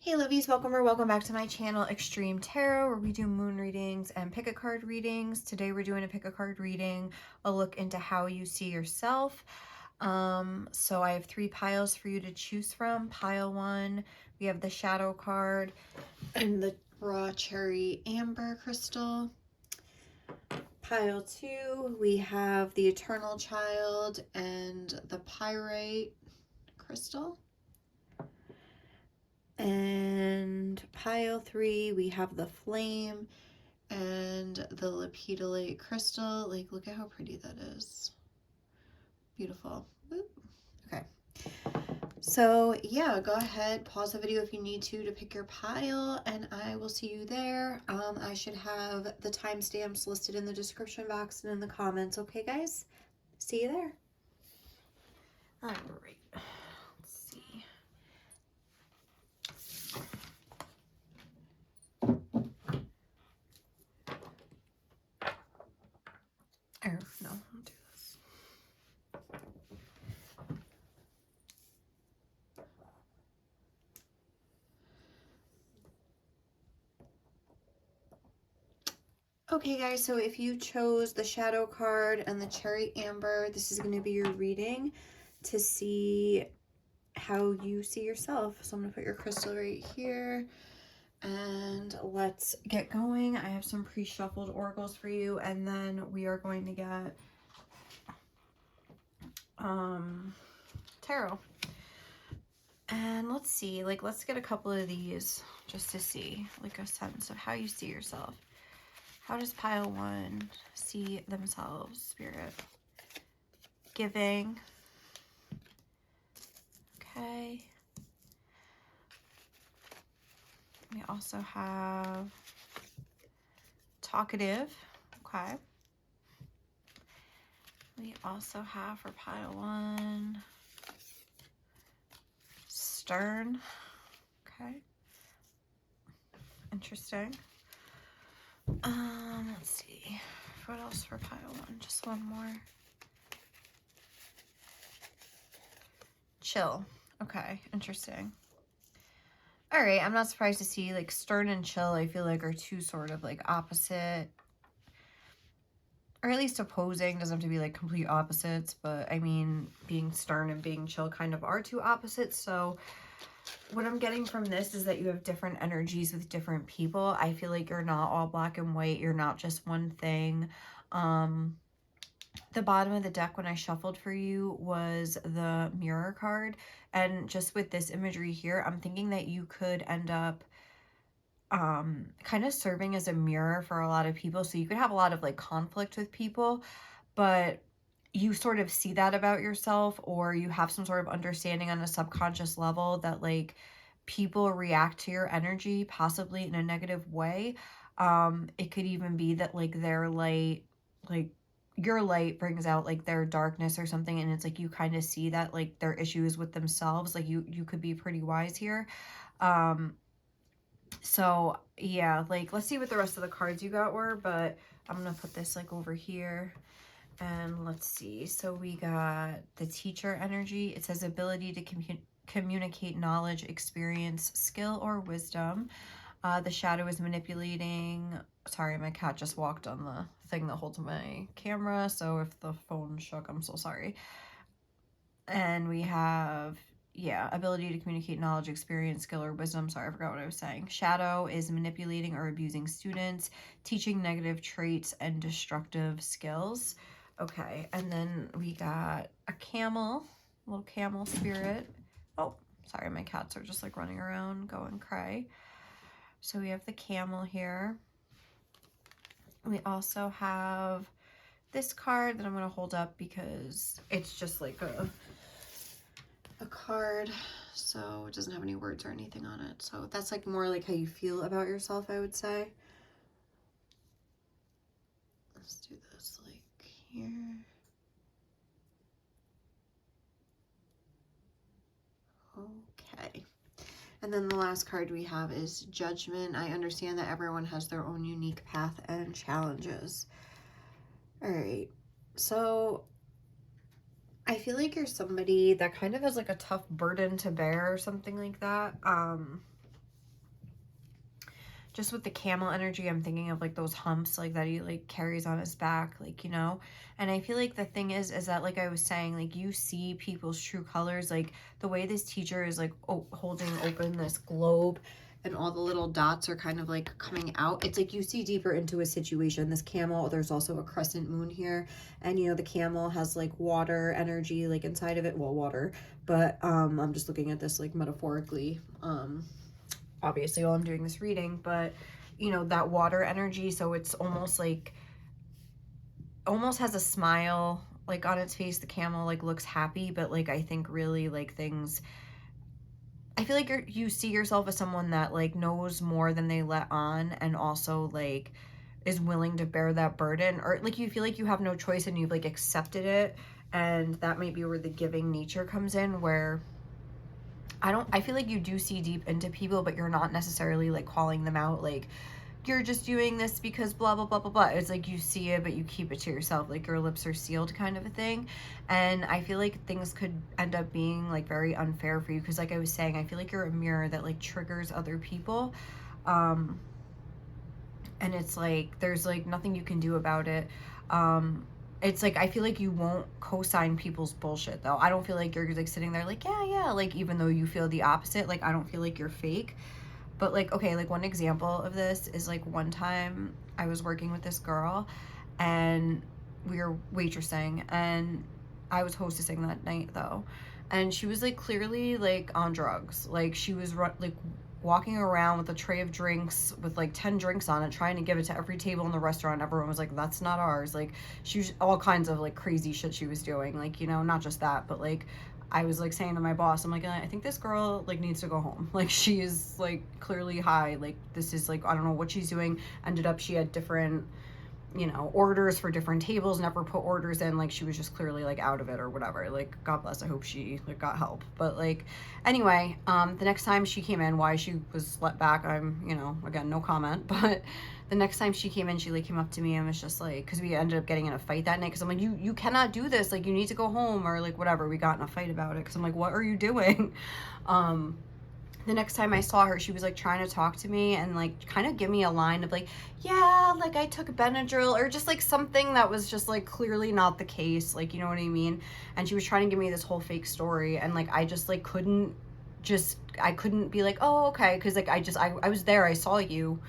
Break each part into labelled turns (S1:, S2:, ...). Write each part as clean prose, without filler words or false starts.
S1: Hey lovies, welcome or welcome back to my channel, Extreme Tarot, where we do moon readings and pick a card readings. Today we're doing a pick a card reading, a look into how you see yourself. So I have 3 piles for you to choose from. Pile 1, we have the shadow card and the raw cherry amber crystal. Pile 2, we have the eternal child and the pyrite crystal. And pile 3, we have the flame and the lepidolite crystal. Like, look at how pretty that is. Beautiful. Whoop. Okay. So yeah, go ahead, pause the video if you need to pick your pile, and I will see you there. I should have the timestamps listed in the description box and in the comments. Okay, guys? See you there. All right. Let's see. No, I'll do this. Okay guys, so if you chose the shadow card and the cherry amber, this is going to be your reading to see how you see yourself. So I'm going to put your crystal right here and let's get going. I have some pre-shuffled oracles for you, and then we are going to get tarot. And let's see, like, let's get a couple of these just to see like a sense of how you see yourself. How does pile 1 see themselves, Spirit? Giving. Okay. We also have talkative. Okay. We also have for pile 1 stern. Okay. Interesting. Let's see. What else for pile 1? Just one more. Chill. Okay, interesting. All right, I'm not surprised to see like stern and chill, I feel like are two sort of like opposite, or at least opposing. Doesn't have to be like complete opposites, but I mean, being stern and being chill kind of are two opposites. So what I'm getting from this is that you have different energies with different people. I feel like you're not all black and white. You're not just one thing. The bottom of the deck when I shuffled for you was the mirror card. And just with this imagery here, I'm thinking that you could end up kind of serving as a mirror for a lot of people. So you could have a lot of like conflict with people, but you sort of see that about yourself, or you have some sort of understanding on a subconscious level that like people react to your energy possibly in a negative way. It could even be that like their light, like your light brings out like their darkness or something, and it's like you kind of see that like their issues with themselves. Like you could be pretty wise here. So yeah, like let's see what the rest of the cards you got were, but I'm gonna put this like over here. And let's see, so we got the teacher energy. It says ability to communicate knowledge, experience, skill, or wisdom. The shadow is manipulating. Sorry, my cat just walked on the thing that holds my camera, so if the phone shook, I'm so sorry. And we have, yeah, ability to communicate knowledge, experience, skill, or wisdom. Sorry, I forgot what I was saying. Shadow is manipulating or abusing students, teaching negative traits and destructive skills. Okay, and then we got a camel, little camel spirit. Oh, sorry, my cats are just like running around going cray. So we have the camel here. We also have this card that I'm going to hold up because it's just like a card, so it doesn't have any words or anything on it. So that's like more like how you feel about yourself, I would say. Let's do this like here. Okay. And then the last card we have is Judgment. I understand that everyone has their own unique path and challenges. All right. So I feel like you're somebody that kind of has like a tough burden to bear or something like that. just with the camel energy, I'm thinking of like those humps like that he like carries on his back, like, you know. And I feel like the thing is that, like I was saying, like you see people's true colors, like the way this teacher is like holding open this globe and all the little dots are kind of like coming out. It's like you see deeper into a situation. This camel, there's also a crescent moon here, and you know the camel has like water energy like inside of it, well, water, but I'm just looking at this like metaphorically, obviously while I'm doing this reading, but you know that water energy, so it's almost like, almost has a smile like on its face. The camel like looks happy, but like I think really like things, I feel like you see yourself as someone that like knows more than they let on, and also like is willing to bear that burden, or like you feel like you have no choice and you've like accepted it. And that might be where the giving nature comes in, where I feel like you do see deep into people, but you're not necessarily like calling them out like you're just doing this because blah blah blah blah blah. It's like you see it but you keep it to yourself, like your lips are sealed kind of a thing. And I feel like things could end up being like very unfair for you, because like I was saying, I feel like you're a mirror that like triggers other people, and it's like there's like nothing you can do about it. It's like I feel like you won't co-sign people's bullshit though. I don't feel like you're like sitting there like yeah like, even though you feel the opposite. Like I don't feel like you're fake. But like, okay, like one example of this is like one time I was working with this girl and we were waitressing, and I was hostessing that night though. And she was like clearly like on drugs. Like she was like walking around with a tray of drinks with like 10 drinks on it, trying to give it to every table in the restaurant. Everyone was like, that's not ours. Like she was all kinds of like crazy shit she was doing. Like, you know, not just that, but like I was like saying to my boss, I'm like, I think this girl like needs to go home. Like she is like clearly high. Like this is like, I don't know what she's doing. Ended up she had different, you know, orders for different tables, never put orders in. Like she was just clearly like out of it or whatever. Like God bless, I hope she like got help. But like anyway, the next time she came in, why she was let back, I'm, you know, again, no comment. But the next time she came in, she like came up to me and was just like, because we ended up getting in a fight that night, because I'm like, you cannot do this, like you need to go home, or like whatever. We got in a fight about it because I'm like, what are you doing? The next time I saw her, she was like trying to talk to me and like kind of give me a line of like, yeah, like I took Benadryl, or just like something that was just like clearly not the case, like, you know what I mean? And she was trying to give me this whole fake story, and like I just like couldn't be like, oh okay, because like I was there, I saw you,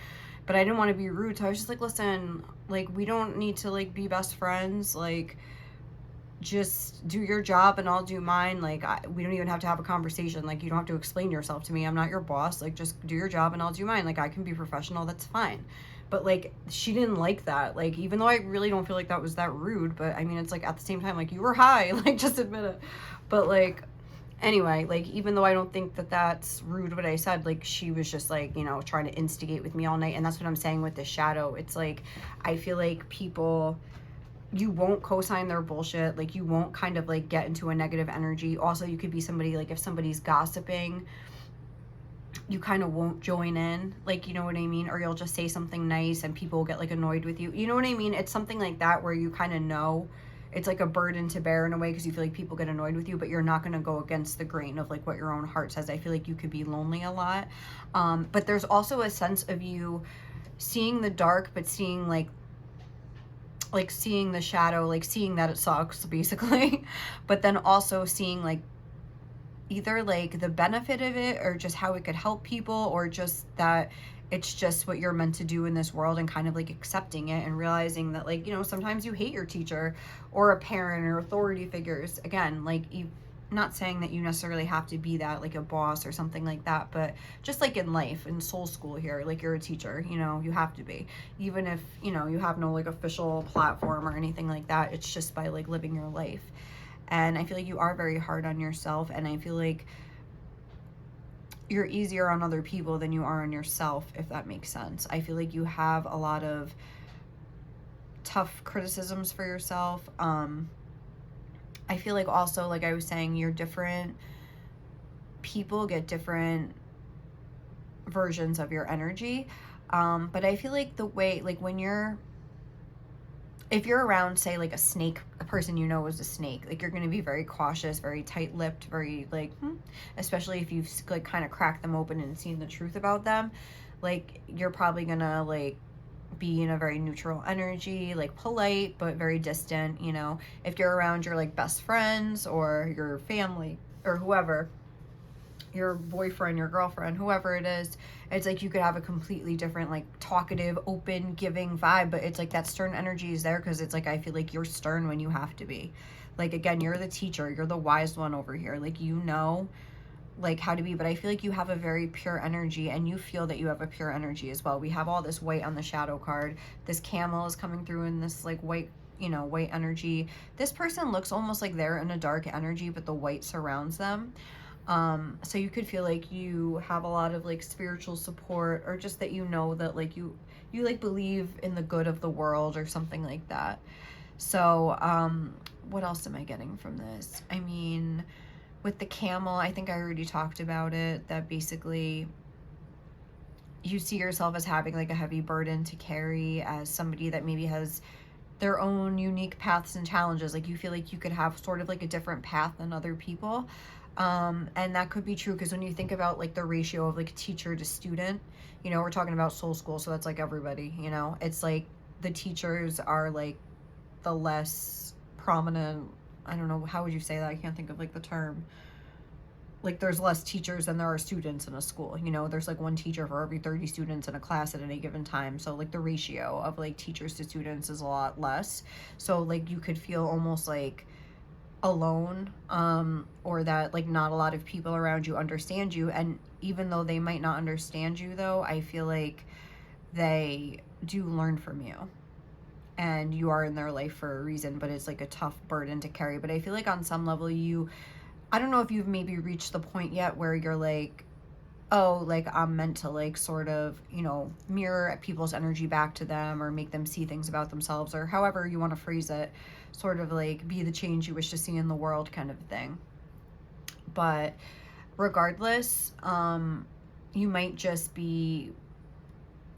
S1: but I didn't want to be rude. So I was just like, listen, like we don't need to like be best friends, like just do your job and I'll do mine. Like we don't even have to have a conversation. Like you don't have to explain yourself to me. I'm not your boss. Like just do your job and I'll do mine. Like I can be professional, that's fine. But like she didn't like that. Like even though I really don't feel like that was that rude, but I mean it's like at the same time, like you were high, like just admit it. But like anyway, like even though I don't think that that's rude what I said, like she was just like, you know, trying to instigate with me all night. And that's what I'm saying with the shadow. It's like I feel like people, you won't co-sign their bullshit. Like you won't kind of like get into a negative energy. Also, you could be somebody, like if somebody's gossiping, you kind of won't join in, like, you know what I mean? Or you'll just say something nice and people will get like annoyed with you. You know what I mean? It's something like that where you kind of know it's like a burden to bear in a way, because you feel like people get annoyed with you, but you're not going to go against the grain of like what your own heart says. I feel like you could be lonely a lot. But there's also a sense of you seeing the dark, but seeing like seeing the shadow, like seeing that it sucks basically, but then also seeing like either like the benefit of it, or just how it could help people, or just that it's just what you're meant to do in this world, and kind of like accepting it and realizing that, like, you know, sometimes you hate your teacher or a parent or authority figures. Again, like not saying that you necessarily have to be that, like a boss or something like that, but just like in life, in soul school here, like you're a teacher, you know, you have to be, even if, you know, you have no like official platform or anything like that. It's just by like living your life. And I feel like you are very hard on yourself, and I feel like you're easier on other people than you are on yourself, if that makes sense. I feel like you have a lot of tough criticisms for yourself. I feel like also, like I was saying, you're different. People get different versions of your energy. But I feel like the way, like when if you're around, say like a snake, a person you know is a snake, like you're going to be very cautious, very tight-lipped, very like, especially if you've like kind of cracked them open and seen the truth about them. Like, you're probably gonna, like, be in a very neutral energy, like polite, but very distant, you know. If you're around your, like, best friends or your family or whoever, your boyfriend, your girlfriend, whoever it is, it's like you could have a completely different, like, talkative, open, giving vibe, but it's like that stern energy is there because it's like, I feel like you're stern when you have to be. Like, again, you're the teacher, you're the wise one over here. Like, you know, like, how to be, but I feel like you have a very pure energy, and you feel that you have a pure energy as well. We have all this white on the shadow card. This camel is coming through in this, like, white, you know, white energy. This person looks almost like they're in a dark energy, but the white surrounds them. So you could feel like you have a lot of, like, spiritual support, or just that, you know, that, like, you like believe in the good of the world or something like that. So what else am I getting from this? I mean, with the camel, I think I already talked about it, that basically you see yourself as having, like, a heavy burden to carry, as somebody that maybe has their own unique paths and challenges. Like, you feel like you could have sort of like a different path than other people. And that could be true, because when you think about, like, the ratio of, like, teacher to student, you know, we're talking about soul school, so that's like everybody, you know. It's like the teachers are, like, the less prominent, I don't know, how would you say that? I can't think of, like, the term. Like, there's less teachers than there are students in a school, you know. There's like one teacher for every 30 students in a class at any given time, so, like, the ratio of, like, teachers to students is a lot less. So, like, you could feel almost like alone, or that, like, not a lot of people around you understand you. And even though they might not understand you, though, I feel like they do learn from you, and you are in their life for a reason, but it's like a tough burden to carry. But I feel like on some level, I don't know if you've maybe reached the point yet where you're like, oh, like, I'm meant to, like, sort of, you know, mirror people's energy back to them, or make them see things about themselves, or however you want to phrase it, sort of like be the change you wish to see in the world, kind of thing. But regardless, you might just be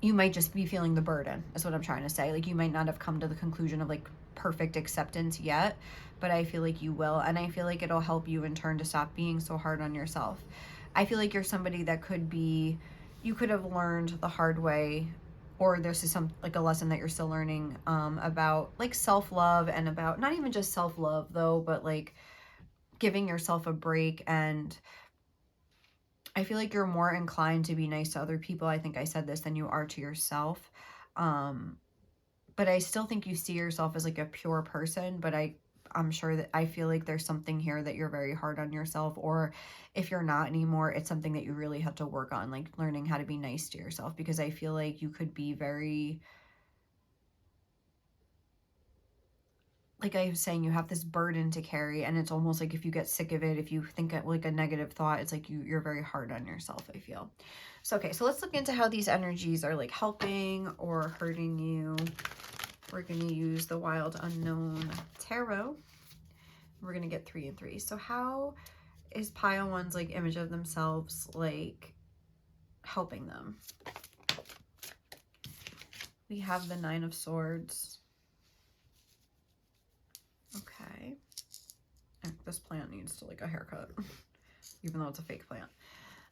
S1: feeling the burden, is what I'm trying to say. Like, you might not have come to the conclusion of, like, perfect acceptance yet, but I feel like you will, and I feel like it'll help you in turn to stop being so hard on yourself. I feel like you're somebody that you could have learned the hard way, or this is like a lesson that you're still learning, about, like, self-love, and about not even just self-love though, but, like, giving yourself a break. And I feel like you're more inclined to be nice to other people, I think I said this, than you are to yourself. But I still think you see yourself as, like, a pure person, but I'm sure that I feel like there's something here that you're very hard on yourself, or if you're not anymore, it's something that you really have to work on, like learning how to be nice to yourself, because I feel like you could be very, like I was saying, you have this burden to carry, and it's almost like if you get sick of it, if you think it like a negative thought, it's like you're very hard on yourself, I feel. So, okay, so let's look into how these energies are, like, helping or hurting you. We're going to use the Wild Unknown Tarot. We're going to get 3 and 3. So how is Pile 1's, like, image of themselves, like, helping them? We have the 9 of Swords. Okay. This plant needs to, like, a haircut, even though it's a fake plant.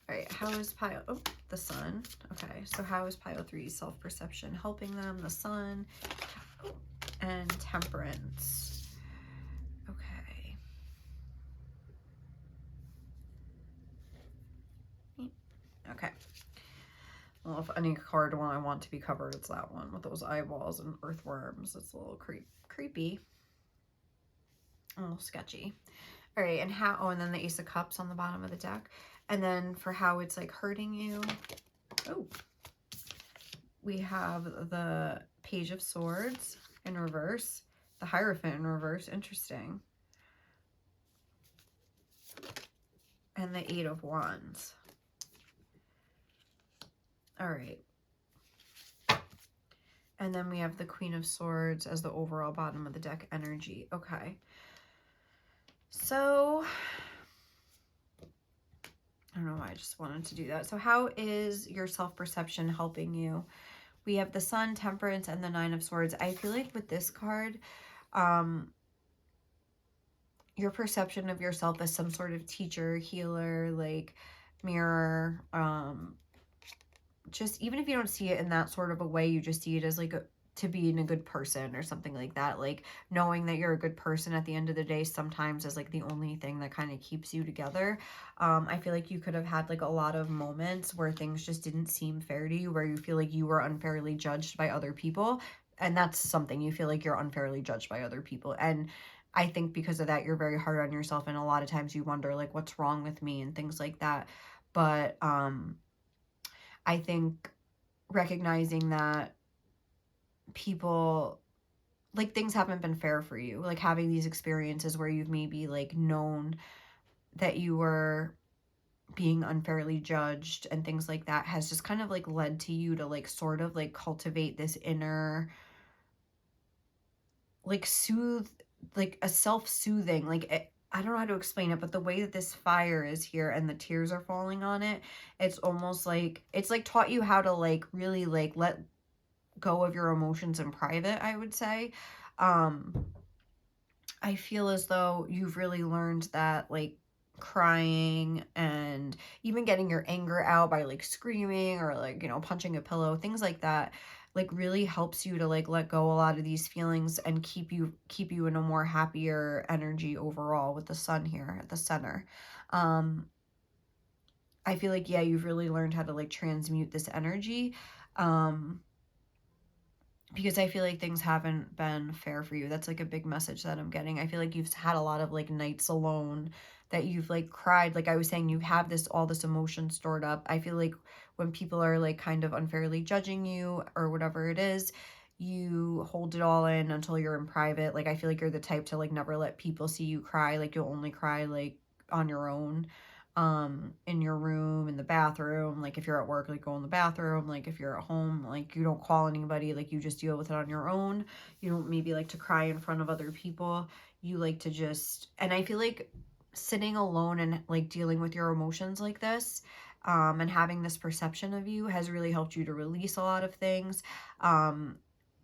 S1: All right, how is Pile, oh, the Sun. Okay, so how is Pile 3's self-perception helping them? The Sun and Temperance. Okay. Okay. Well, if any card one I want to be covered, it's that one with those eyeballs and earthworms. It's a little creepy. A little sketchy. All right, and how, oh, and then the Ace of Cups on the bottom of the deck. And then for how it's, like, hurting you, oh, we have the Page of Swords in reverse, the Hierophant in reverse, interesting, and the 8 of Wands. All right. And then we have the Queen of Swords as the overall bottom of the deck energy. Okay. So, I don't know why I just wanted to do that. So how is your self-perception helping you? We have the Sun, Temperance, and the 9 of Swords. I feel like with this card, your perception of yourself as some sort of teacher, healer, like, mirror, just, even if you don't see it in that sort of a way, you just see it as like to being a good person or something like that. Like knowing that you're a good person at the end of the day sometimes is like the only thing that kind of keeps you together. I feel like you could have had like a lot of moments where things just didn't seem fair to you, where you feel like you were unfairly judged by other people. And that's something, you feel like you're unfairly judged by other people. And I think because of that, you're very hard on yourself. And a lot of times you wonder like, what's wrong with me and things like that. But I think recognizing that people, like, things haven't been fair for you, like having these experiences where you've maybe like known that you were being unfairly judged and things like that has just kind of like led to you to like sort of like cultivate this inner like soothe, like a self-soothing, like I don't know how to explain it, but the way that this fire is here and the tears are falling on it, it's almost like it's like taught you how to like really like let go of your emotions in private, I would say. I feel as though you've really learned that like crying and even getting your anger out by like screaming or like, you know, punching a pillow, things like that, like really helps you to like let go a lot of these feelings and keep you in a more happier energy overall with the sun here at the center. Um I feel like, yeah, you've really learned how to like transmute this energy. Um because I feel like things haven't been fair for you. That's like a big message that I'm getting. I feel like you've had a lot of like nights alone that you've like cried. Like I was saying, you have this, all this emotion stored up. I feel like when people are like kind of unfairly judging you or whatever it is, you hold it all in until you're in private. Like I feel like you're the type to like never let people see you cry. Like you'll only cry like on your own, in your room, in the bathroom. Like if you're at work, like go in the bathroom. Like if you're at home, like you don't call anybody, like you just deal with it on your own. You don't maybe like to cry in front of other people. You like to just, and I feel like sitting alone and like dealing with your emotions like this, and having this perception of you has really helped you to release a lot of things.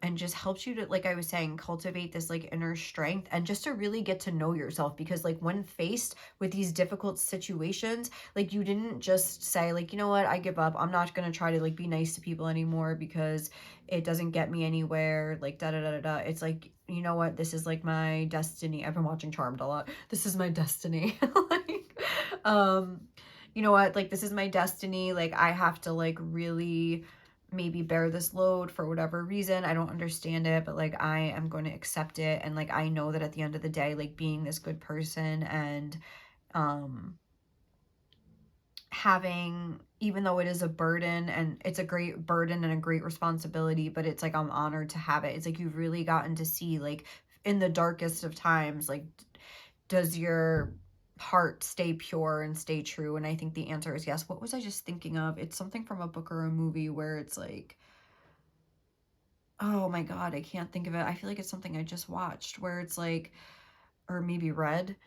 S1: And just helps you to, like I was saying, cultivate this like inner strength and just to really get to know yourself. Because like when faced with these difficult situations, like you didn't just say like, you know what, I give up, I'm not gonna try to like be nice to people anymore because it doesn't get me anywhere, like da da da da da. It's like, you know what, this is like my destiny. I've been watching Charmed a lot. This is my destiny. Like you know what, like this is my destiny. Like I have to like really maybe bear this load for whatever reason. I don't understand it, but like I am going to accept it. And like I know that at the end of the day, like being this good person and having, even though it is a burden and it's a great burden and a great responsibility, but it's like I'm honored to have it. It's like you've really gotten to see like in the darkest of times, like does your heart stay pure and stay true? And I think the answer is yes. What was I just thinking of? It's something from a book or a movie where it's like, oh my God, I can't think of it. I feel like it's something I just watched where it's like, or maybe read.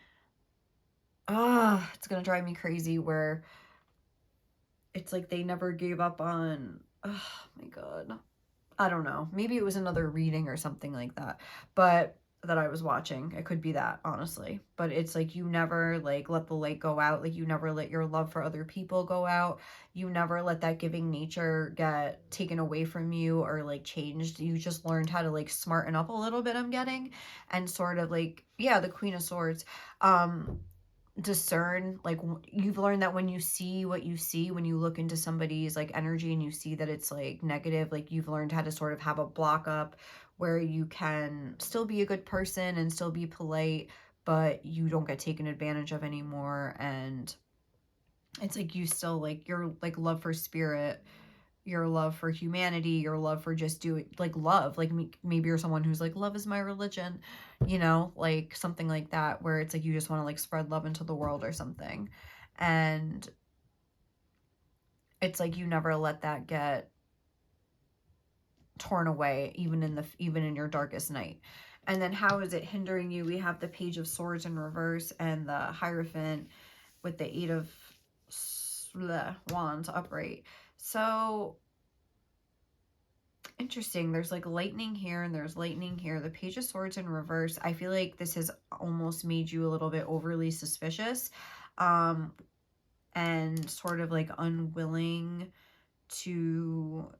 S1: Ah, it's gonna drive me crazy where it's like they never gave up on, oh my God. I don't know. Maybe it was another reading or something like that. But that I was watching. It could be that, honestly. But it's like you never like let the light go out. Like you never let your love for other people go out. You never let that giving nature get taken away from you or like changed. You just learned how to like smarten up a little bit, I'm getting, and sort of like, yeah, the Queen of Swords. Discern, like you've learned that when you see what you see, when you look into somebody's like energy and you see that it's like negative, like you've learned how to sort of have a block up where you can still be a good person and still be polite, but you don't get taken advantage of anymore. And it's like you still like your like love for spirit, your love for humanity, your love for just doing like love, like maybe you're someone who's like love is my religion, you know, like something like that where it's like you just want to like spread love into the world or something. And it's like you never let that get torn away even in your darkest night. And then how is it hindering you? We have the Page of Swords in reverse and the Hierophant with the Eight of Wands upright. So interesting. There's like lightning here and there's lightning here. The Page of Swords in reverse. I feel like this has almost made you a little bit overly suspicious, and sort of like unwilling to,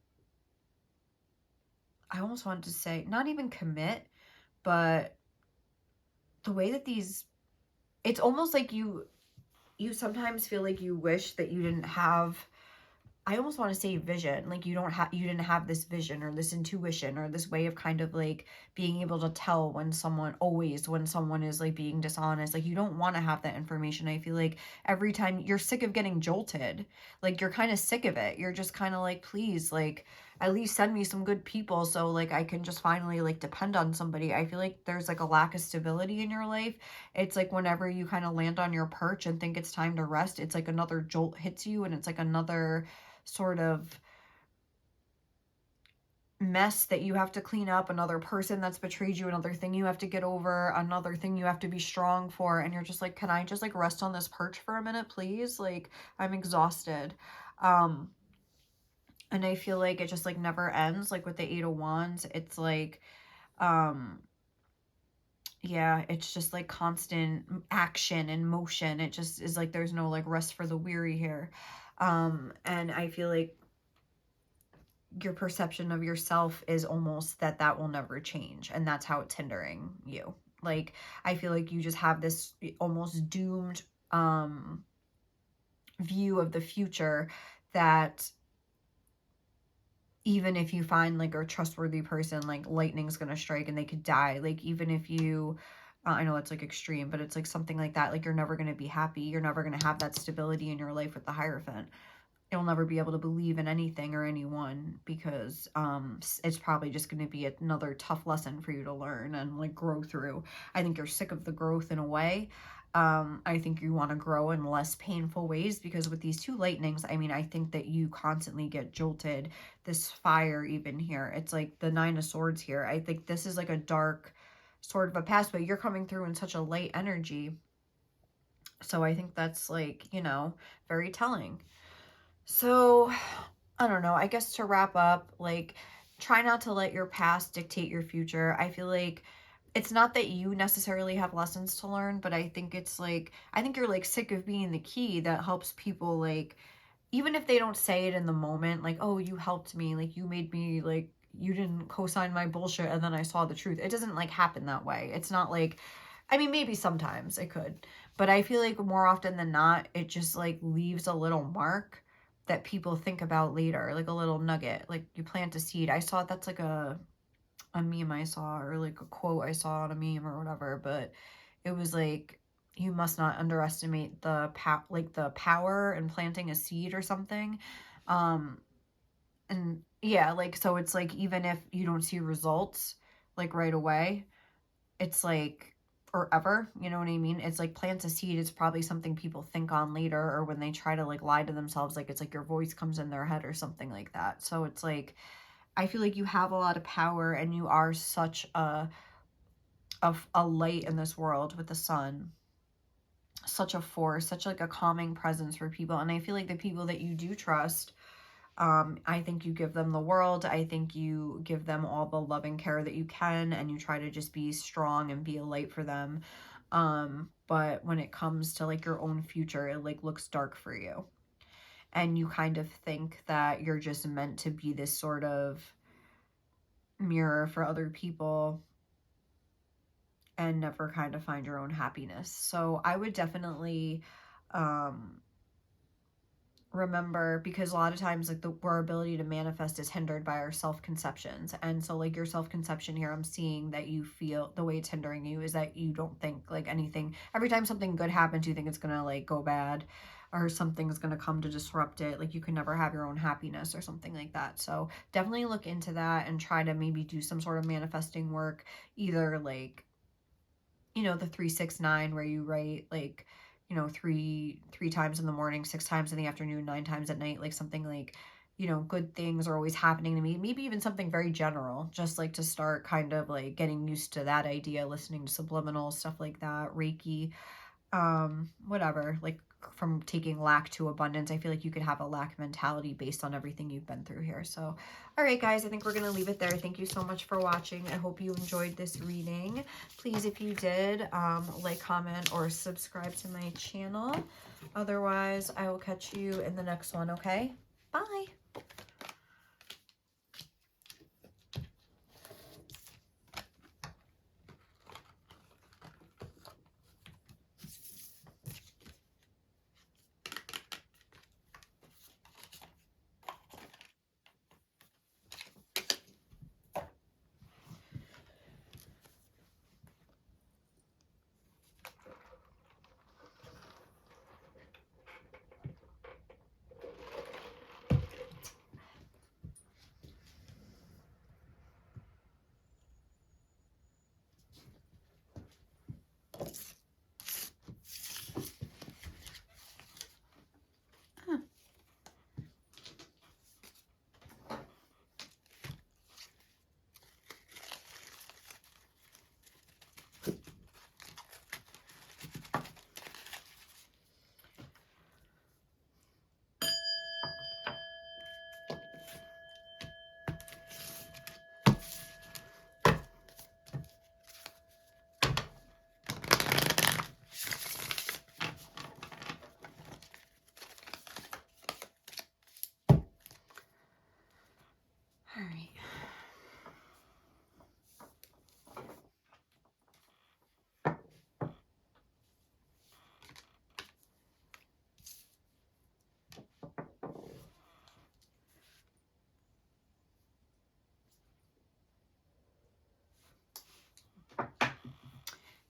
S1: I almost wanted to say, not even commit, but the way that these, it's almost like you sometimes feel like you wish that you didn't have, I almost want to say vision, like you didn't have this vision or this intuition or this way of kind of like being able to tell when someone is like being dishonest. Like you don't want to have that information. I feel like every time you're sick of getting jolted, like you're kind of sick of it. You're just kind of like, please, like at least send me some good people so like I can just finally like depend on somebody. I feel like there's like a lack of stability in your life. It's like whenever you kind of land on your perch and think it's time to rest, it's like another jolt hits you, and it's like another sort of mess that you have to clean up, another person that's betrayed you, another thing you have to get over, another thing you have to be strong for, and you're just like, can I just like rest on this perch for a minute, please? Like I'm exhausted. And I feel like it just like never ends. Like with the Eight of Wands, it's like yeah, it's just like constant action and motion. It just is like there's no like rest for the weary here. And I feel like your perception of yourself is almost that will never change, and that's how it's hindering you. Like I feel like you just have this almost doomed view of the future that even if you find like a trustworthy person, like lightning's gonna strike and they could die. Like even if you I know it's like extreme, but it's like something like that, like you're never going to be happy, you're never going to have that stability in your life with the Hierophant. You'll never be able to believe in anything or anyone because it's probably just going to be another tough lesson for you to learn and like grow through. I think you're sick of the growth in a way. I think you want to grow in less painful ways, because with these two lightnings, I mean, I think that you constantly get jolted. This fire even here, it's like the Nine of Swords here. I think this is like a dark sort of a past, but you're coming through in such a light energy. So I think that's like, you know, very telling. So, I don't know, I guess to wrap up, like, try not to let your past dictate your future. I feel like it's not that you necessarily have lessons to learn, but I think it's like, I think you're like sick of being the key that helps people, like, even if they don't say it in the moment, like, oh, you helped me, like, you made me, like, you didn't co-sign my bullshit and then I saw the truth. It doesn't like happen that way. It's not like, I mean, maybe sometimes it could, but I feel like more often than not, it just like leaves a little mark that people think about later, like a little nugget, like you plant a seed. I saw that's like a meme I saw, or like a quote I saw on a meme or whatever, but it was like, you must not underestimate the power in planting a seed or something. And yeah, like, so it's like, even if you don't see results like right away, it's like, or ever, you know what I mean? It's like plants a seed. It's probably something people think on later, or when they try to like lie to themselves, like it's like your voice comes in their head or something like that. So it's like, I feel like you have a lot of power, and you are such a light in this world with the sun, such a force, such like a calming presence for people. And I feel like the people that you do trust, I think you give them the world. I think you give them all the love and care that you can, and you try to just be strong and be a light for them. But when it comes to like your own future, it like looks dark for you. And you kind of think that you're just meant to be this sort of mirror for other people and never kind of find your own happiness. So I would definitely remember, because a lot of times like our ability to manifest is hindered by our self-conceptions. And so like your self-conception here, I'm seeing that you feel the way it's hindering you is that you don't think like anything, every time something good happens, you think it's gonna like go bad, or something's gonna come to disrupt it. Like you can never have your own happiness or something like that. So definitely look into that and try to maybe do some sort of manifesting work, either like, you know, the 3-6-9, where you write like, you know, three times in the morning, 6 times in the afternoon, 9 times at night, like something like, you know, good things are always happening to me. Maybe even something very general, just like to start kind of like getting used to that idea, listening to subliminal stuff like that, Reiki, whatever, like from taking lack to abundance. I feel like you could have a lack mentality based on everything you've been through here. So, all right, guys, I think we're going to leave it there. Thank you so much for watching. I hope you enjoyed this reading. Please, if you did, like, comment, or subscribe to my channel. Otherwise, I will catch you in the next one, okay? Bye.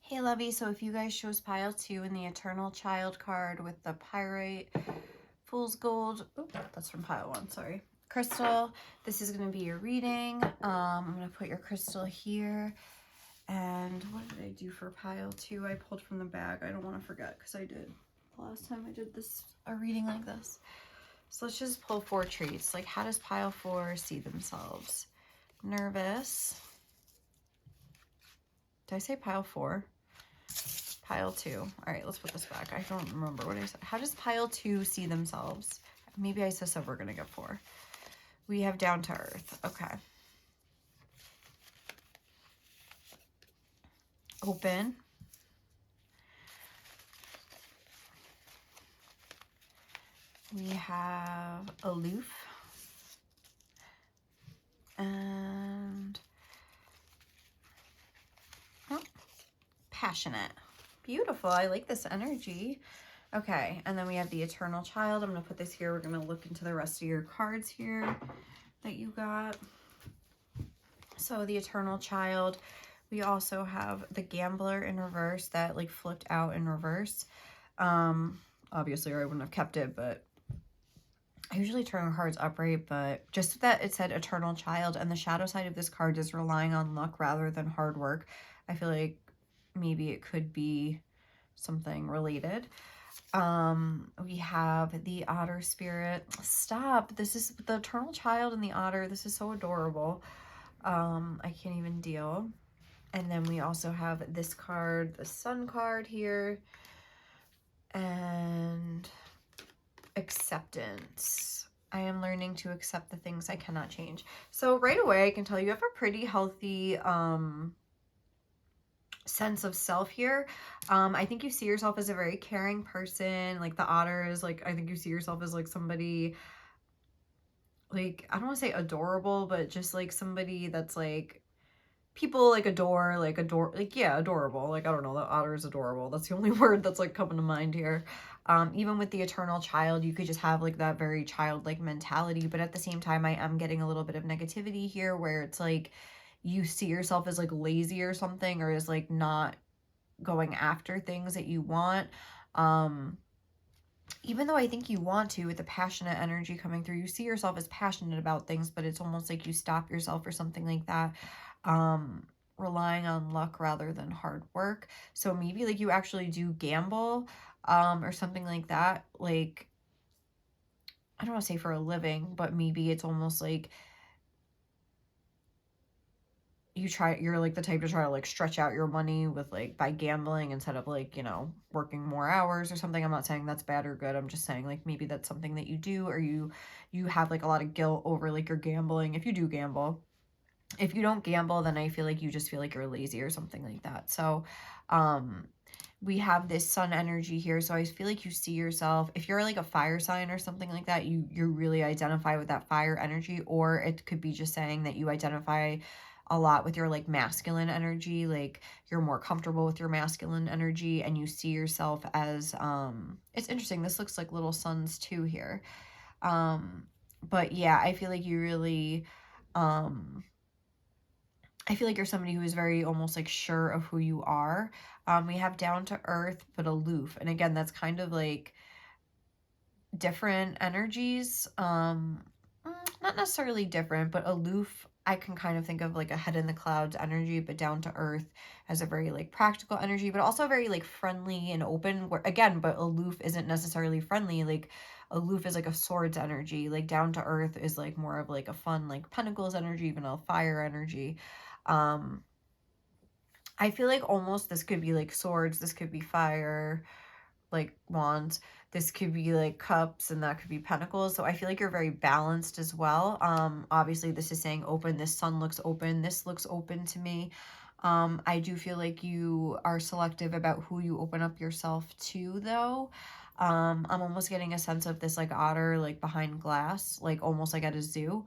S1: Hey, Lovey. So if you guys chose pile 2 in the Eternal Child card with the Pyrite, Fool's Gold, oh, that's from pile 1, sorry, crystal, this is going to be your reading. I'm going to put your crystal here. And what did I do for pile 2? I pulled from the bag. I don't want to forget because I did the last time I did this, a reading like this. So let's just pull 4 traits. Like, how does pile 4 see themselves? Nervous. Did I say pile 4? Pile 2. All right, let's put this back. I don't remember what I said. How does pile 2 see themselves? Maybe I said we're going to get 4. We have down to earth. Okay. Open. We have aloof. And passionate. Beautiful. I like this energy. Okay, and then we have the Eternal Child. I'm going to put this here. We're going to look into the rest of your cards here that you got. So the Eternal Child. We also have the Gambler in reverse that like flipped out in reverse. Obviously, or I wouldn't have kept it, but I usually turn cards upright, but just that it said Eternal Child, and the shadow side of this card is relying on luck rather than hard work. I feel like maybe it could be something related. We have the Otter Spirit. Stop. This is the Eternal Child and the Otter. This is so adorable. I can't even deal. And then we also have this card, the Sun card here. And acceptance. I am learning to accept the things I cannot change. So right away, I can tell you have a pretty healthy sense of self here. I think you see yourself as a very caring person. Like the Otter is like, I think you see yourself as like somebody, like, I don't want to say adorable, but just like somebody that's like, people like adore, like, yeah, adorable. Like, I don't know, the Otter is adorable. That's the only word that's like coming to mind here. Even with the Eternal Child, you could just have like that very childlike mentality, but at the same time, I am getting a little bit of negativity here where it's like, you see yourself as like lazy or something, or as like not going after things that you want. Even though I think you want to, with the passionate energy coming through, you see yourself as passionate about things, but it's almost like you stop yourself or something like that. Relying on luck rather than hard work. So maybe like you actually do gamble, or something like that. Like, I don't want to say for a living, but maybe it's almost like you're like the type to try to like stretch out your money with like by gambling instead of like, you know, working more hours or something. I'm not saying that's bad or good. I'm just saying like maybe that's something that you do, or you have like a lot of guilt over like your gambling if you do gamble. If you don't gamble, then I feel like you just feel like you're lazy or something like that. So we have this Sun energy here. So I feel like you see yourself, if you're like a fire sign or something like that, you really identify with that fire energy. Or it could be just saying that you identify a lot with your like masculine energy, like you're more comfortable with your masculine energy, and you see yourself as it's interesting, this looks like little suns too here. But yeah, I feel like you really I feel like you're somebody who is very almost like sure of who you are. We have down to earth but aloof, and again, that's kind of like different energies. Not necessarily different, but aloof, I can kind of think of like a head in the clouds energy, but down to earth as a very like practical energy, but also very like friendly and open, where again, but aloof isn't necessarily friendly. Like aloof is like a swords energy, like down to earth is like more of like a fun like pentacles energy, even a fire energy. I feel like almost this could be like swords, this could be fire, like wands, this could be like cups, and that could be pentacles. So I feel like you're very balanced as well. Obviously this is saying open. This sun looks open. This looks open to me. I do feel like you are selective about who you open up yourself to, though. I'm almost getting a sense of this like otter like behind glass, like almost like at a zoo.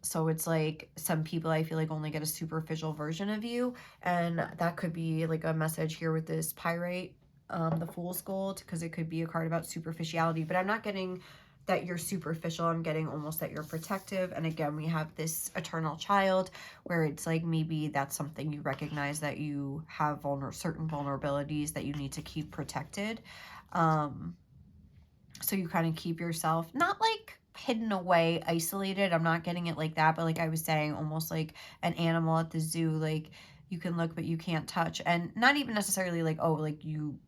S1: So it's like some people I feel like only get a superficial version of you, and that could be like a message here with this pyrite, the Fool's Gold, because it could be a card about superficiality, but I'm not getting that you're superficial. I'm getting almost that you're protective. And again, we have this eternal child where it's like maybe that's something you recognize that you have certain vulnerabilities that you need to keep protected. So you kind of keep yourself not like hidden away, isolated. I'm not getting it like that, but like I was saying, almost like an animal at the zoo, like you can look but you can't touch. And not even necessarily like, oh, like you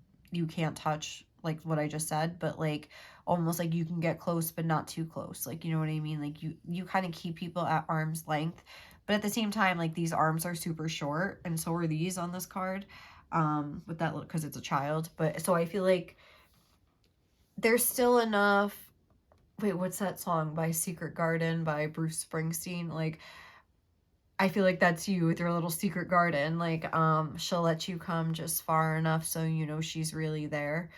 S1: can't touch, like what I just said, but like almost like you can get close but not too close, like, you know what I mean? Like you kind of keep people at arm's length, but at the same time, like these arms are super short, and so are these on this card, with that, because it's a child. But so I feel like there's still enough. Wait, what's that song by Secret Garden by Bruce Springsteen? Like, I feel like that's you with your little secret garden. Like, she'll let you come just far enough so you know she's really there.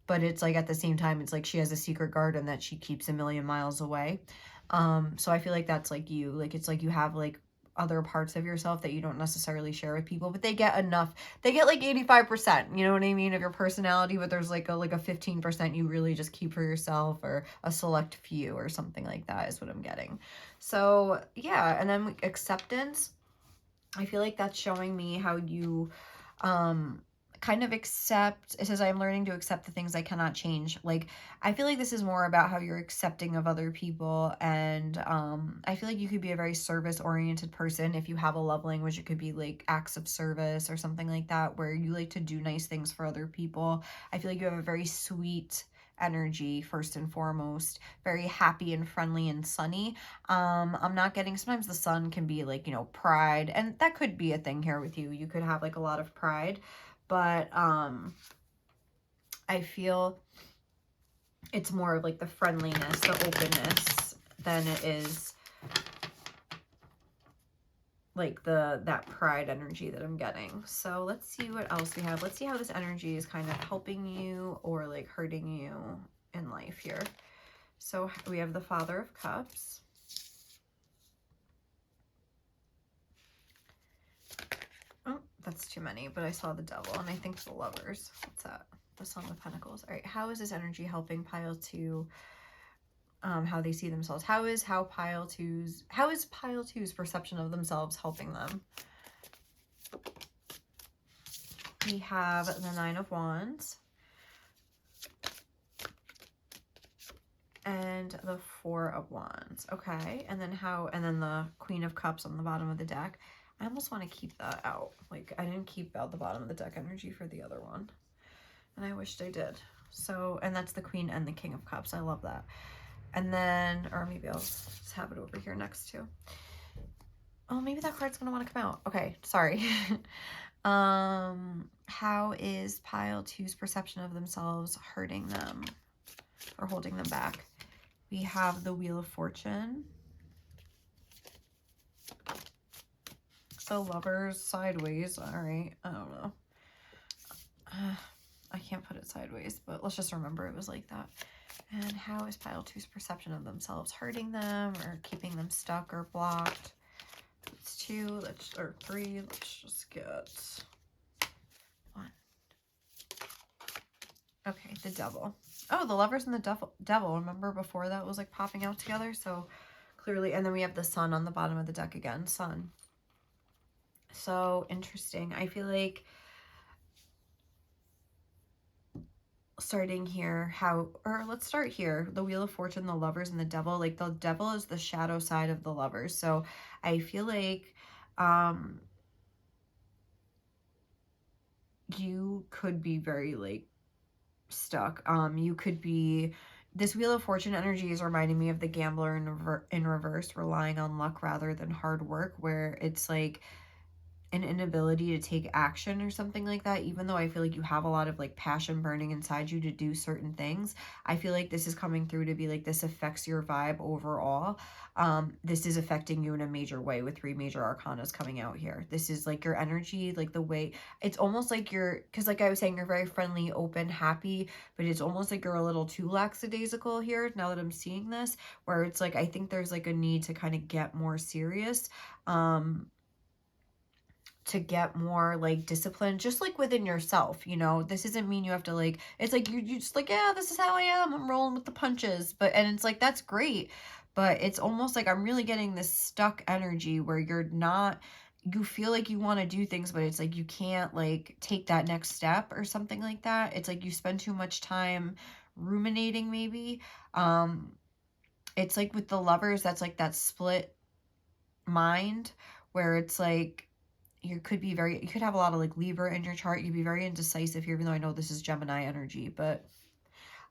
S1: But it's like at the same time, it's like she has a secret garden that she keeps a million miles away. So I feel like that's like you. Like, it's like you have like other parts of yourself that you don't necessarily share with people, but they get enough. They get like 85%, you know what I mean, of your personality, but there's like a 15% you really just keep for yourself, or a select few or something like that is what I'm getting. So yeah, and then acceptance. I feel like that's showing me how you kind of accept. It says, I'm learning to accept the things I cannot change. Like, I feel like this is more about how you're accepting of other people. And I feel like you could be a very service oriented person. If you have a love language, it could be like acts of service or something like that, where you like to do nice things for other people. I feel like you have a very sweet energy, first and foremost, very happy and friendly and sunny. I'm not getting, sometimes the sun can be like, you know, pride, and that could be a thing here with you. You could have like a lot of pride, but I feel it's more of like the friendliness, the openness, than it is like that pride energy that I'm getting. So let's see what else we have. Let's see how this energy is kind of helping you or like hurting you in life here. So we have the Father of Cups. Oh, that's too many, but I saw the Devil, and I think the Lovers. What's that? The Song of Pentacles. All right, how is this energy helping Pile 2, how they see themselves? How is Pile 2's perception of themselves helping them? We have the Nine of Wands and the Four of Wands. Okay, and then the Queen of Cups on the bottom of the deck. I almost want to keep that out. Like, I didn't keep out the bottom of the deck energy for the other one, and I wished I did. So, and that's the Queen and the King of Cups. I love that. And then, or maybe I'll just have it over here next to. Oh, maybe that card's gonna want to come out. Okay, sorry. How is Pile 2's perception of themselves hurting them or holding them back? We have the Wheel of Fortune. So Lovers sideways. All right, I don't know. I can't put it sideways, but let's just remember it was like that. And how is Pile 2's perception of themselves hurting them or keeping them stuck or blocked? It's 2, or 3. Let's just get 1. Okay, the Devil. Oh, the Lovers and the Devil. Remember before that was like popping out together? So clearly, and then we have the Sun on the bottom of the deck again. Sun. So interesting. I feel like starting here, let's start here. The Wheel of Fortune, the Lovers, and the Devil. Like, the Devil is the shadow side of the Lovers. So I feel like you could be very like stuck. You could be, this Wheel of Fortune energy is reminding me of the Gambler in reverse, relying on luck rather than hard work, where it's like an inability to take action or something like that. Even though I feel like you have a lot of like passion burning inside you to do certain things, I feel like this is coming through to be like, this affects your vibe overall. This is affecting you in a major way with 3 major arcanas coming out here. This is like your energy, like the way it's almost like you're, because like I was saying, you're very friendly, open, happy, but it's almost like you're a little too lackadaisical here now that I'm seeing this, where it's like I think there's like a need to kind of get more serious, to get more like discipline, just like within yourself, you know. This doesn't mean you have to like, it's like you just like, yeah, this is how I am, I'm rolling with the punches. But and it's like, that's great, but it's almost like I'm really getting this stuck energy where you're not, you feel like you want to do things, but it's like you can't like take that next step or something like that. It's like you spend too much time ruminating maybe. It's like with the Lovers, that's like that split mind where it's like you could be very, you could have a lot of like Libra in your chart. You'd be very indecisive here, even though I know this is Gemini energy, but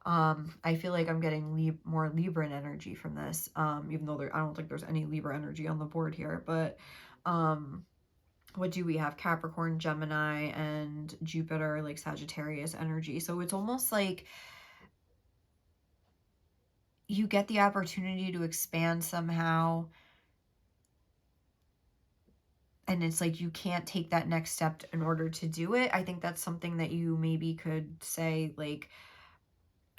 S1: I feel like I'm getting more Libran energy from this, even though I don't think there's any Libra energy on the board here. But what do we have? Capricorn, Gemini, and Jupiter, like Sagittarius energy. So it's almost like you get the opportunity to expand somehow, and it's like you can't take that next step in order to do it. I think that's something that you maybe could say, like,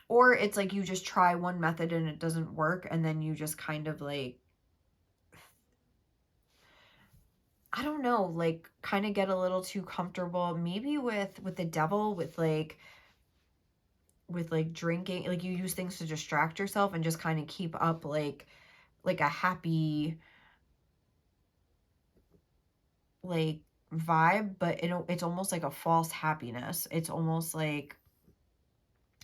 S1: or it's like you just try one method and it doesn't work, and then you just kind of like, I don't know, like kind of get a little too comfortable maybe with the devil, with like drinking, like you use things to distract yourself and just kind of keep up like a happy like vibe, but it's almost like a false happiness. It's almost like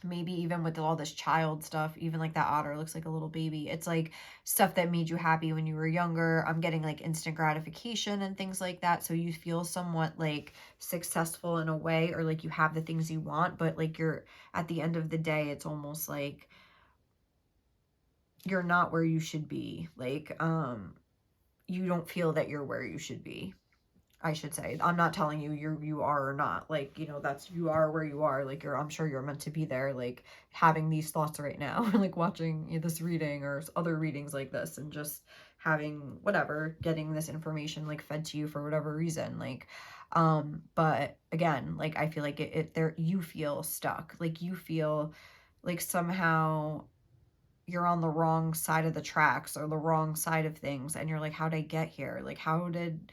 S1: maybe even with all this child stuff, even like that otter looks like a little baby. It's like stuff that made you happy when you were younger. I'm getting like instant gratification and things like that. So you feel somewhat like successful in a way, or like you have the things you want, but like you're at the end of the day, it's almost like you're not where you should be. Like, you don't feel that you're where you should be, I should say. I'm not telling you you are or not. Like, you know, that's, you are where you are. Like, I'm sure you're meant to be there, like having these thoughts right now, like watching this reading or other readings like this, and just having whatever, getting this information like fed to you for whatever reason. Like, but again, like I feel like there, you feel stuck. Like you feel like somehow you're on the wrong side of the tracks or the wrong side of things, and you're like, how did I get here? Like, how did,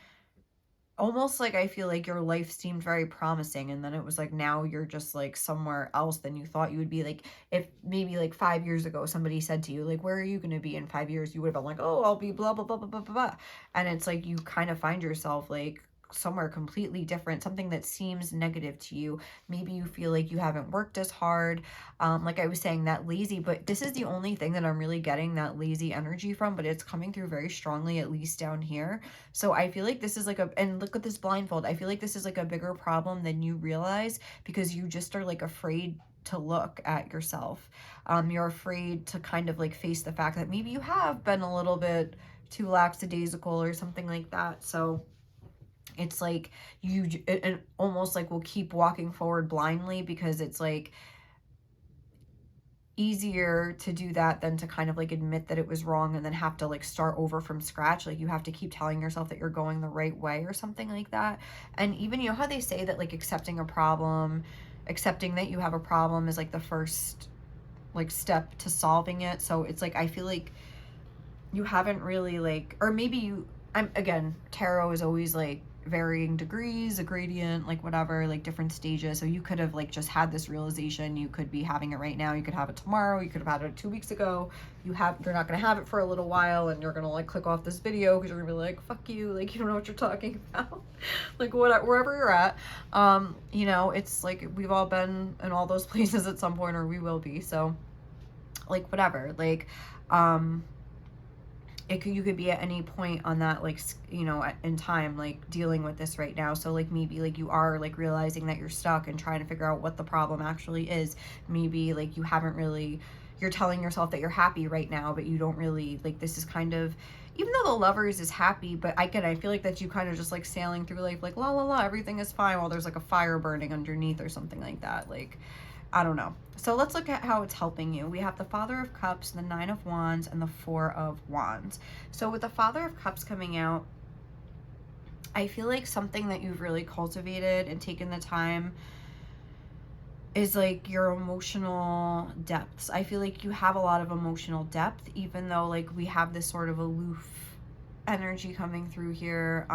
S1: almost like I feel like your life seemed very promising, and then it was like now you're just like somewhere else than you thought you would be. Like if maybe like 5 years ago somebody said to you like, where are you going to be in 5 years, you would have been like, oh, I'll be blah blah blah blah blah blah, and it's like you kind of find yourself like somewhere completely different, something that seems negative to you. Maybe you feel like you haven't worked as hard, like I was saying, that lazy, but this is the only thing that I'm really getting that lazy energy from, but it's coming through very strongly, at least down here. So I feel like this is like and look at this blindfold, I feel like this is like a bigger problem than you realize, because you just are like afraid to look at yourself. You're afraid to kind of like face the fact that maybe you have been a little bit too lackadaisical or something like that. So it's like it almost like will keep walking forward blindly, because it's like easier to do that than to kind of like admit that it was wrong and then have to like start over from scratch. Like you have to keep telling yourself that you're going the right way or something like that. And even, you know how they say that like accepting that you have a problem is like the first like step to solving it. So it's like I feel like you haven't really like, or maybe again, tarot is always like varying degrees, a gradient, like whatever, like different stages. So you could have like just had this realization, you could be having it right now, you could have it tomorrow, you could have had it 2 weeks ago. You're not gonna have it for a little while, and you're gonna like click off this video because you're gonna be like, fuck you, like you don't know what you're talking about. Like wherever you're at, you know, it's like we've all been in all those places at some point, or we will be. So like whatever, like you could be at any point on that, like, you know, in time, like dealing with this right now. So like maybe like you are like realizing that you're stuck and trying to figure out what the problem actually is. Maybe like you haven't really, you're telling yourself that you're happy right now, but you don't really, like this is kind of, even though the Lovers is happy, but I feel like that you kind of just like sailing through life like la la la, everything is fine, while there's like a fire burning underneath or something like that. Like, I don't know. So let's look at how it's helping you. We have the Father of Cups, the Nine of Wands, and the Four of Wands. So with the Father of Cups coming out, I feel like something that you've really cultivated and taken the time is like your emotional depths. I feel like you have a lot of emotional depth, even though like we have this sort of aloof energy coming through here.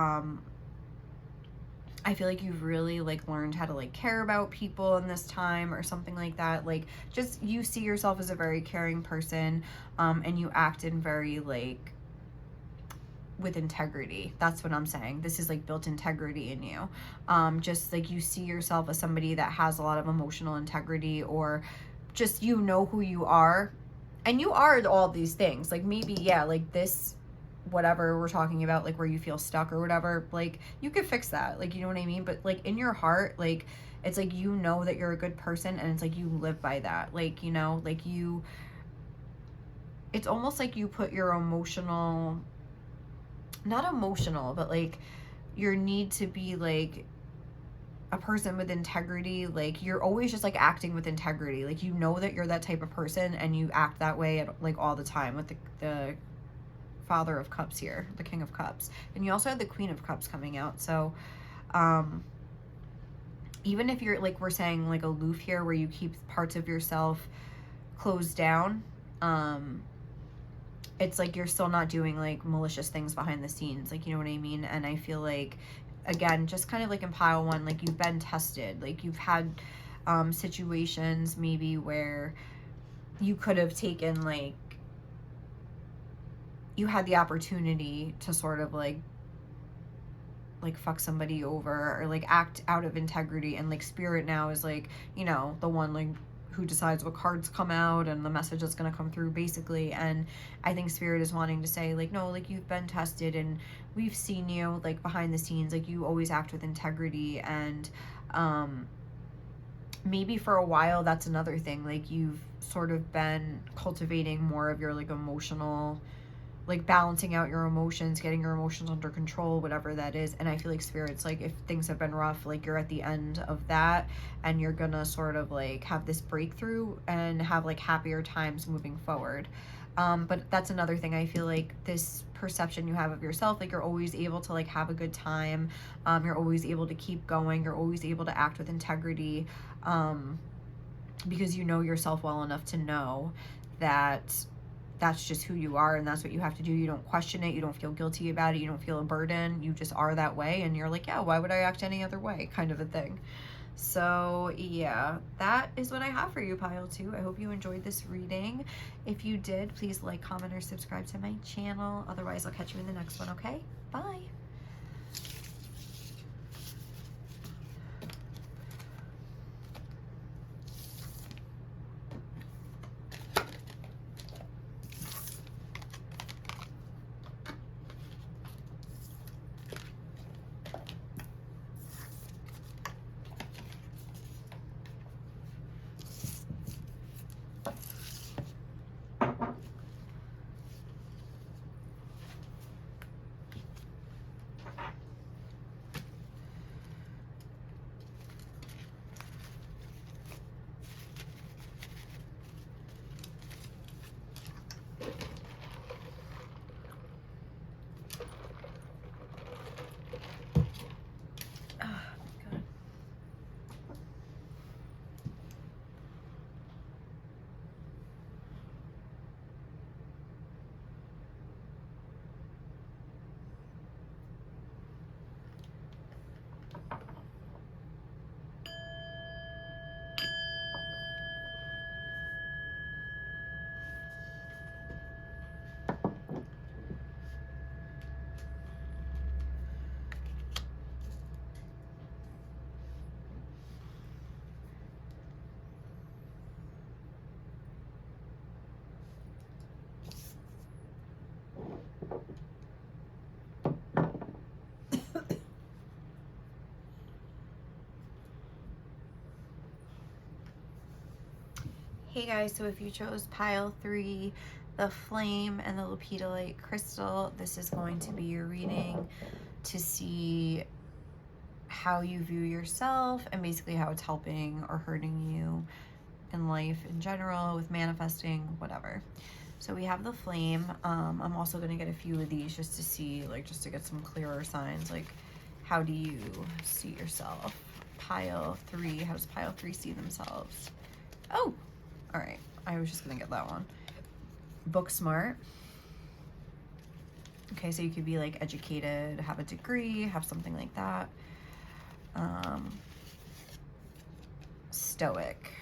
S1: I feel like you've really like learned how to like care about people in this time or something like that. Like just you see yourself as a very caring person, and you act in very like with integrity. That's what I'm saying. This is like built integrity in you. Just like you see yourself as somebody that has a lot of emotional integrity, or just you know who you are, and you are all these things. Like maybe, yeah, like this whatever we're talking about, like where you feel stuck or whatever, like you could fix that, like, you know what I mean? But like in your heart, like it's like you know that you're a good person, and it's like you live by that, like, you know, like you, it's almost like you put your emotional, not emotional, but like your need to be like a person with integrity, like you're always just like acting with integrity, like you know that you're that type of person, and you act that way at, like all the time with the Father of Cups here, the King of Cups, and you also have the Queen of Cups coming out. So even if you're like we're saying like aloof here, where you keep parts of yourself closed down, it's like you're still not doing like malicious things behind the scenes, like, you know what I mean? And I feel like, again, just kind of like in pile one, like you've been tested, like you've had situations maybe where you could have taken like, you had the opportunity to sort of like fuck somebody over or like act out of integrity, and like Spirit now is like, you know, the one like who decides what cards come out and the message that's going to come through basically. And I think Spirit is wanting to say like, no, like you've been tested, and we've seen you like behind the scenes, like you always act with integrity. And maybe for a while that's another thing, like you've sort of been cultivating more of your like emotional, like balancing out your emotions, getting your emotions under control, whatever that is. And I feel like Spirit's like, if things have been rough, like you're at the end of that, and you're gonna sort of like have this breakthrough and have like happier times moving forward. But that's another thing. I feel like this perception you have of yourself, like you're always able to like have a good time, you're always able to keep going, you're always able to act with integrity, because you know yourself well enough to know that that's just who you are, and that's what you have to do. You don't question it, you don't feel guilty about it, you don't feel a burden, you just are that way, and you're like, yeah, why would I act any other way, kind of a thing. So yeah, that is what I have for you, pile 2. I hope you enjoyed this reading. If you did, please like, comment, or subscribe to my channel. Otherwise, I'll catch you in the next one. Okay, bye. Hey guys, so if you chose pile 3, the flame and the lepidolite crystal, this is going to be your reading to see how you view yourself and basically how it's helping or hurting you in life in general, with manifesting, whatever. So we have the flame. I'm also going to get a few of these just to see, like, just to get some clearer signs, like how do you see yourself? Pile 3, how does pile 3 see themselves? Oh, all right, I was just gonna get that one. Book smart. Okay, so you could be like educated, have a degree, have something like that. Stoic.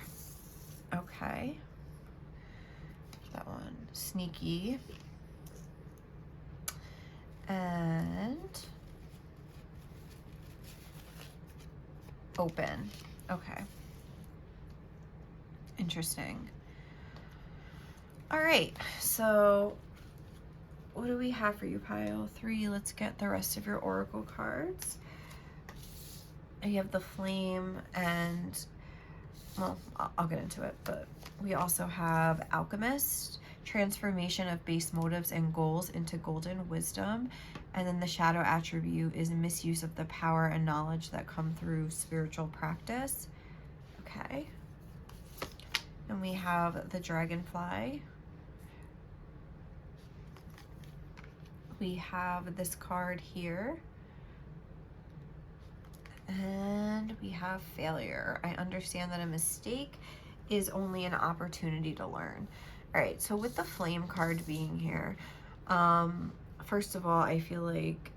S1: Okay. That one. Sneaky. And open. Okay. Interesting. All right. So what do we have for you, pile 3? Let's get the rest of your oracle cards. You have the flame and, well, I'll get into it, but we also have alchemist, transformation of base motives and goals into golden wisdom. And then the shadow attribute is misuse of the power and knowledge that come through spiritual practice. Okay. And we have the dragonfly. We have this card here. And we have failure. I understand that a mistake is only an opportunity to learn. All right, so with the flame card being here, first of all, I feel like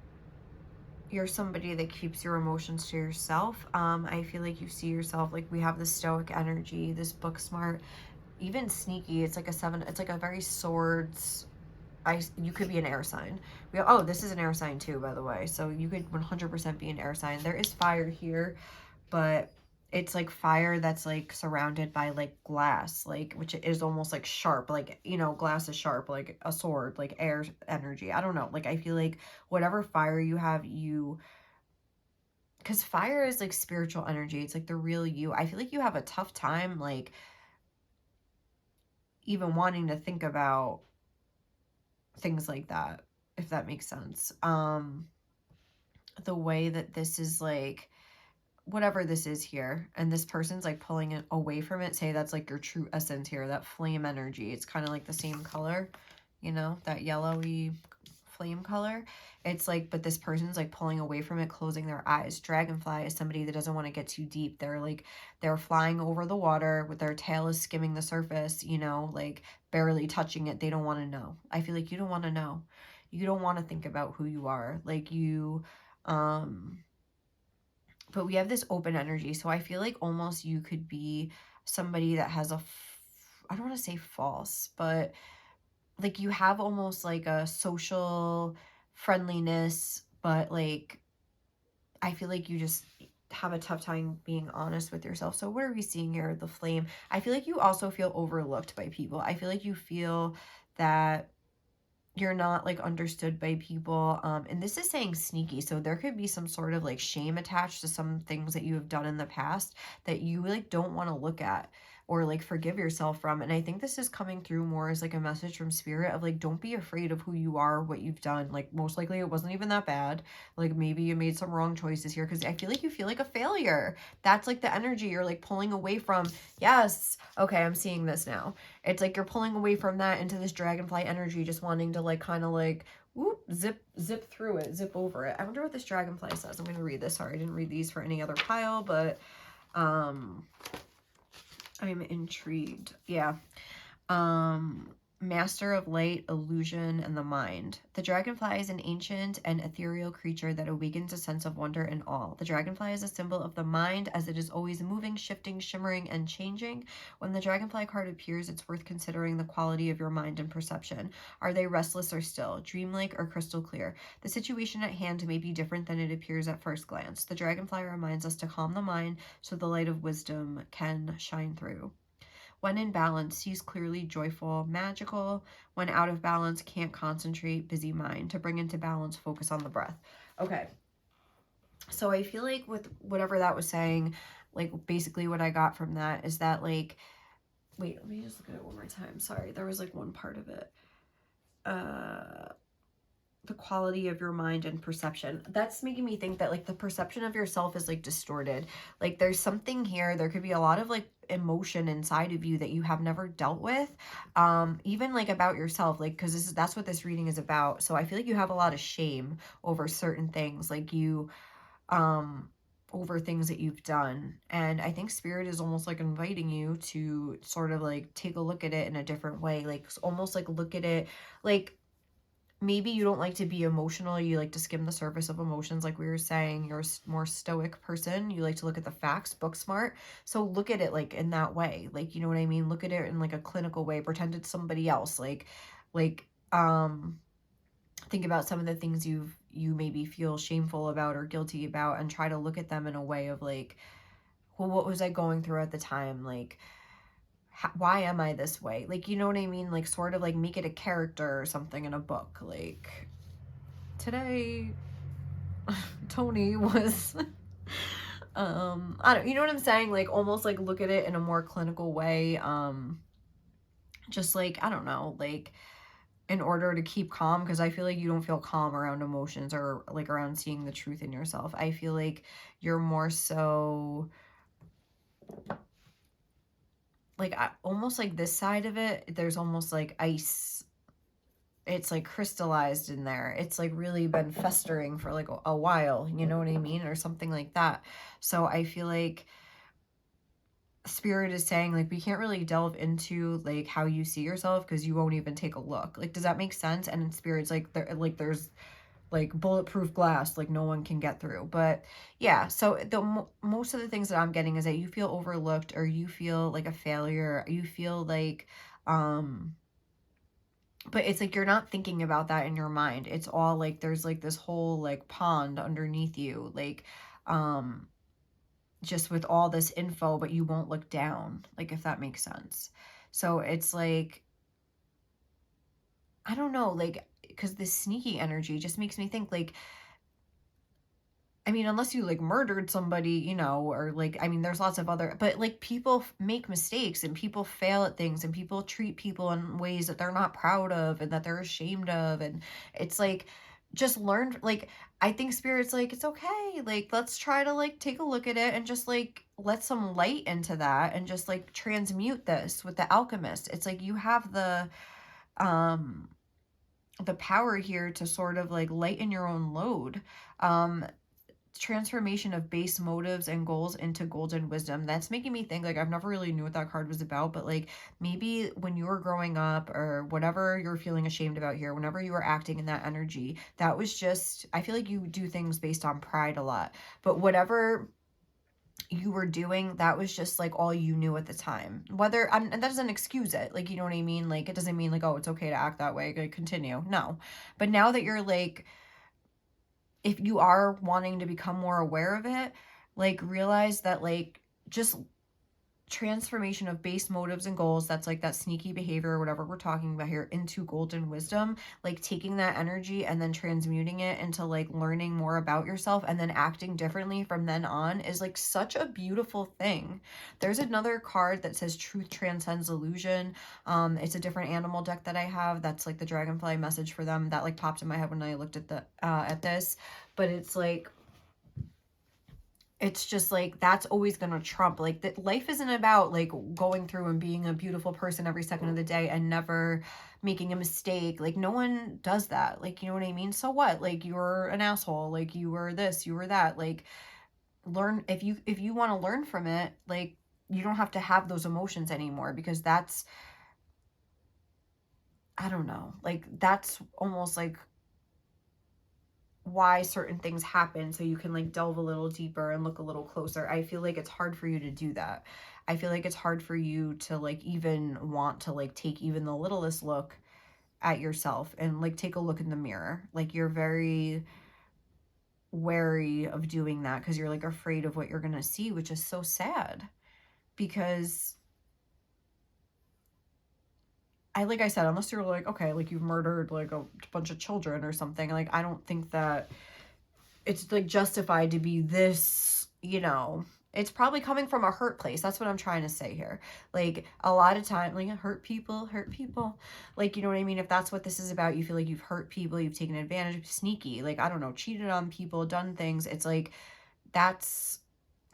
S1: you're somebody that keeps your emotions to yourself. I feel like you see yourself, like we have this stoic energy, this book smart, even sneaky. It's like a 7, it's like a very swords. You could be an air sign. Oh, this is an air sign too, by the way. So you could 100% be an air sign. There is fire here, but it's like fire that's like surrounded by like glass, like, which is almost like sharp, like, you know, glass is sharp, like a sword, like air energy. I don't know. Like, I feel like whatever fire you have, because fire is like spiritual energy. It's like the real you. I feel like you have a tough time, like, even wanting to think about things like that, if that makes sense. The way that this is like, whatever this is here, and this person's like pulling it away from it, say that's like your true essence here, that flame energy. It's kind of like the same color, you know, that yellowy flame color. It's like, but this person's like pulling away from it, closing their eyes. Dragonfly is somebody that doesn't want to get too deep. They're like, they're flying over the water with their tail is skimming the surface, you know, like barely touching it. They don't want to know. I feel like you don't want to know. You don't want to think about who you are. Like you, but we have this open energy. So I feel like almost you could be somebody that has I don't want to say false, but like you have almost like a social friendliness, but like I feel like you just have a tough time being honest with yourself. So what are we seeing here? The flame. I feel like you also feel overlooked by people. I feel like you feel that you're not like understood by people. And this is saying sneaky. So there could be some sort of like shame attached to some things that you have done in the past that you like don't want to look at or like forgive yourself from. And I think this is coming through more as like a message from spirit of like, don't be afraid of who you are, what you've done. Like most likely it wasn't even that bad. Like maybe you made some wrong choices here, because I feel like you feel like a failure. That's like the energy you're like pulling away from. Yes. Okay, I'm seeing this now. It's like you're pulling away from that into this dragonfly energy, just wanting to like kind of like whoop, zip through it, zip over it. I wonder what this dragonfly says. I'm going to read this. Sorry, I didn't read these for any other pile, but I'm intrigued. Yeah. Master of light, illusion, and the mind. The dragonfly is an ancient and ethereal creature that awakens a sense of wonder in all. The dragonfly is a symbol of the mind, as it is always moving, shifting, shimmering, and changing. When the dragonfly card appears, it's worth considering the quality of your mind and perception. Are they restless or still, dreamlike or crystal clear? The situation at hand may be different than it appears at first glance. The dragonfly reminds us to calm the mind so the light of wisdom can shine through. When in balance, sees clearly, joyful, magical. When out of balance, can't concentrate, busy mind. To bring into balance, focus on the breath. Okay. So I feel like with whatever that was saying, like basically what I got from that is that like, wait, let me just look at it one more time. Sorry, there was like one part of it. The quality of your mind and perception. That's making me think that like the perception of yourself is like distorted. Like there's something here. There could be a lot of like emotion inside of you that you have never dealt with, even like about yourself, like because that's what this reading is about. So I feel like you have a lot of shame over certain things, like you over things that you've done. And I think spirit is almost like inviting you to sort of like take a look at it in a different way, like almost like look at it like maybe you don't like to be emotional. You like to skim the surface of emotions. Like we were saying, you're a more stoic person. You like to look at the facts, book smart. So look at it like in that way. Like, you know what I mean? Look at it in like a clinical way. Pretend it's somebody else. Think about some of the things you maybe feel shameful about or guilty about, and try to look at them in a way of like, well, what was I going through at the time? Like, why am I this way? Like, you know what I mean? Like, sort of like make it a character or something in a book. Like, today, Tony was, I don't, you know what I'm saying? Like, almost like look at it in a more clinical way. Just like, I don't know, like, in order to keep calm, because I feel like you don't feel calm around emotions or like around seeing the truth in yourself. I feel like you're more so like, almost like this side of it, there's almost like ice. It's like crystallized in there. It's like really been festering for like a while, you know what I mean? Or something like that. So I feel like Spirit is saying like we can't really delve into like how you see yourself because you won't even take a look. Like, does that make sense? And in Spirit's like there's like bulletproof glass, like no one can get through. But yeah, so most of the things that I'm getting is that you feel overlooked, or you feel like a failure. You feel like but it's like you're not thinking about that in your mind. It's all like there's like this whole like pond underneath you, like just with all this info, but you won't look down, like, if that makes sense. So it's like, I don't know, like, because this sneaky energy just makes me think like, I mean, unless you like murdered somebody, you know, or like, I mean, there's lots of other, but like people make mistakes and people fail at things and people treat people in ways that they're not proud of and that they're ashamed of. And it's like, just learn, like, I think Spirit's like, it's okay. Like, let's try to like take a look at it and just like let some light into that and just like transmute this with the alchemist. It's like you have the power here to sort of like lighten your own load. Transformation of base motives and goals into golden wisdom. That's making me think like I've never really knew what that card was about, but like maybe when you were growing up or whatever you're feeling ashamed about here, whenever you were acting in that energy, that was just, I feel like you do things based on pride a lot, but whatever you were doing, that was just like all you knew at the time. Whether and that doesn't excuse it, like, you know what I mean? Like, it doesn't mean like, oh, it's okay to act that way, like, continue. No. But now that you're like, if you are wanting to become more aware of it, like, realize that like just transformation of base motives and goals, that's like that sneaky behavior or whatever we're talking about here, into golden wisdom, like taking that energy and then transmuting it into like learning more about yourself and then acting differently from then on is like such a beautiful thing. There's another card that says truth transcends illusion. It's a different animal deck that I have that's like the dragonfly message for them that like popped in my head when I looked at the at this. But it's like, it's just like that's always going to trump, like, that life isn't about like going through and being a beautiful person every second of the day and never making a mistake. Like, no one does that. Like, you know what I mean? So what? Like, you were an asshole, like you were this, you were that. Like, learn, if you want to learn from it, like, you don't have to have those emotions anymore, because that's, I don't know, like, that's almost like why certain things happen, so you can like delve a little deeper and look a little closer. I feel like it's hard for you to do that. I feel like it's hard for you to like even want to like take even the littlest look at yourself and like take a look in the mirror. Like, you're very wary of doing that because you're like afraid of what you're gonna see, which is so sad, because like I said, unless you're like, okay, like you've murdered like a bunch of children or something, like, I don't think that it's like justified to be this, you know. It's probably coming from a hurt place. That's what I'm trying to say here. Like, a lot of time, like, hurt people, like, you know what I mean? If that's what this is about, you feel like you've hurt people, you've taken advantage, sneaky, like, I don't know, cheated on people, done things. It's like, that's,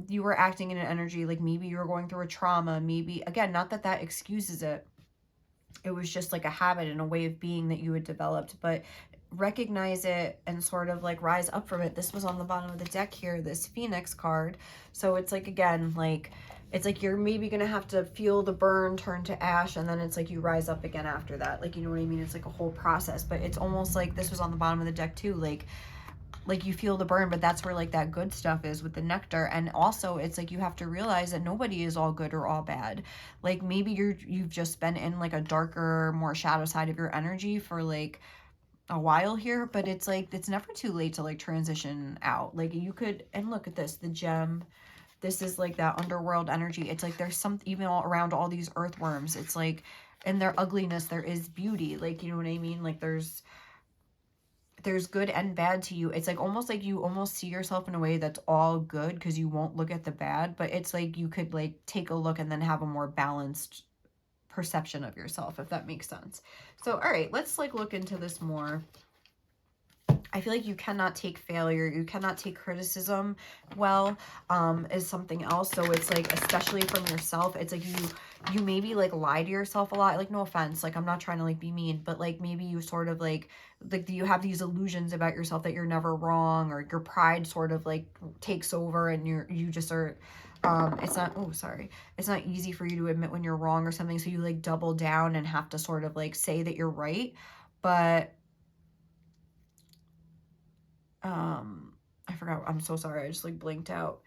S1: you were acting in an energy, like maybe you were going through a trauma, maybe, again, not that that excuses it. It was just like a habit and a way of being that you had developed, but recognize it and sort of like rise up from it. This was on the bottom of the deck here, this Phoenix card. So it's like, again, like, it's like you're maybe gonna have to feel the burn turn to ash, and then it's like you rise up again after that. Like, you know what I mean? It's like a whole process, but it's almost like this was on the bottom of the deck too. Like you feel the burn, but that's where like that good stuff is with the nectar. And also it's like you have to realize that nobody is all good or all bad. Like maybe you've just been in like a darker, more shadow side of your energy for like a while here, but it's like it's never too late to like transition out. Like you could, and look at this, the gem. This is like that underworld energy. It's like there's some, even all around all these earthworms, it's like in their ugliness there is beauty. Like, you know what I mean? Like there's good and bad to you. It's like almost like you almost see yourself in a way that's all good because you won't look at the bad, but it's like you could like take a look and then have a more balanced perception of yourself, if that makes sense. So all right, let's like look into this more. I feel like you cannot take failure, you cannot take criticism well, is something else. So it's like, especially from yourself, it's like you maybe like lie to yourself a lot. Like, no offense, like I'm not trying to like be mean, but like maybe you sort of like you have these illusions about yourself that you're never wrong, or your pride sort of like takes over and you just are, it's not, oh sorry, it's not easy for you to admit when you're wrong or something, so you like double down and have to sort of like say that you're right. But I forgot, I'm so sorry, I just like blinked out.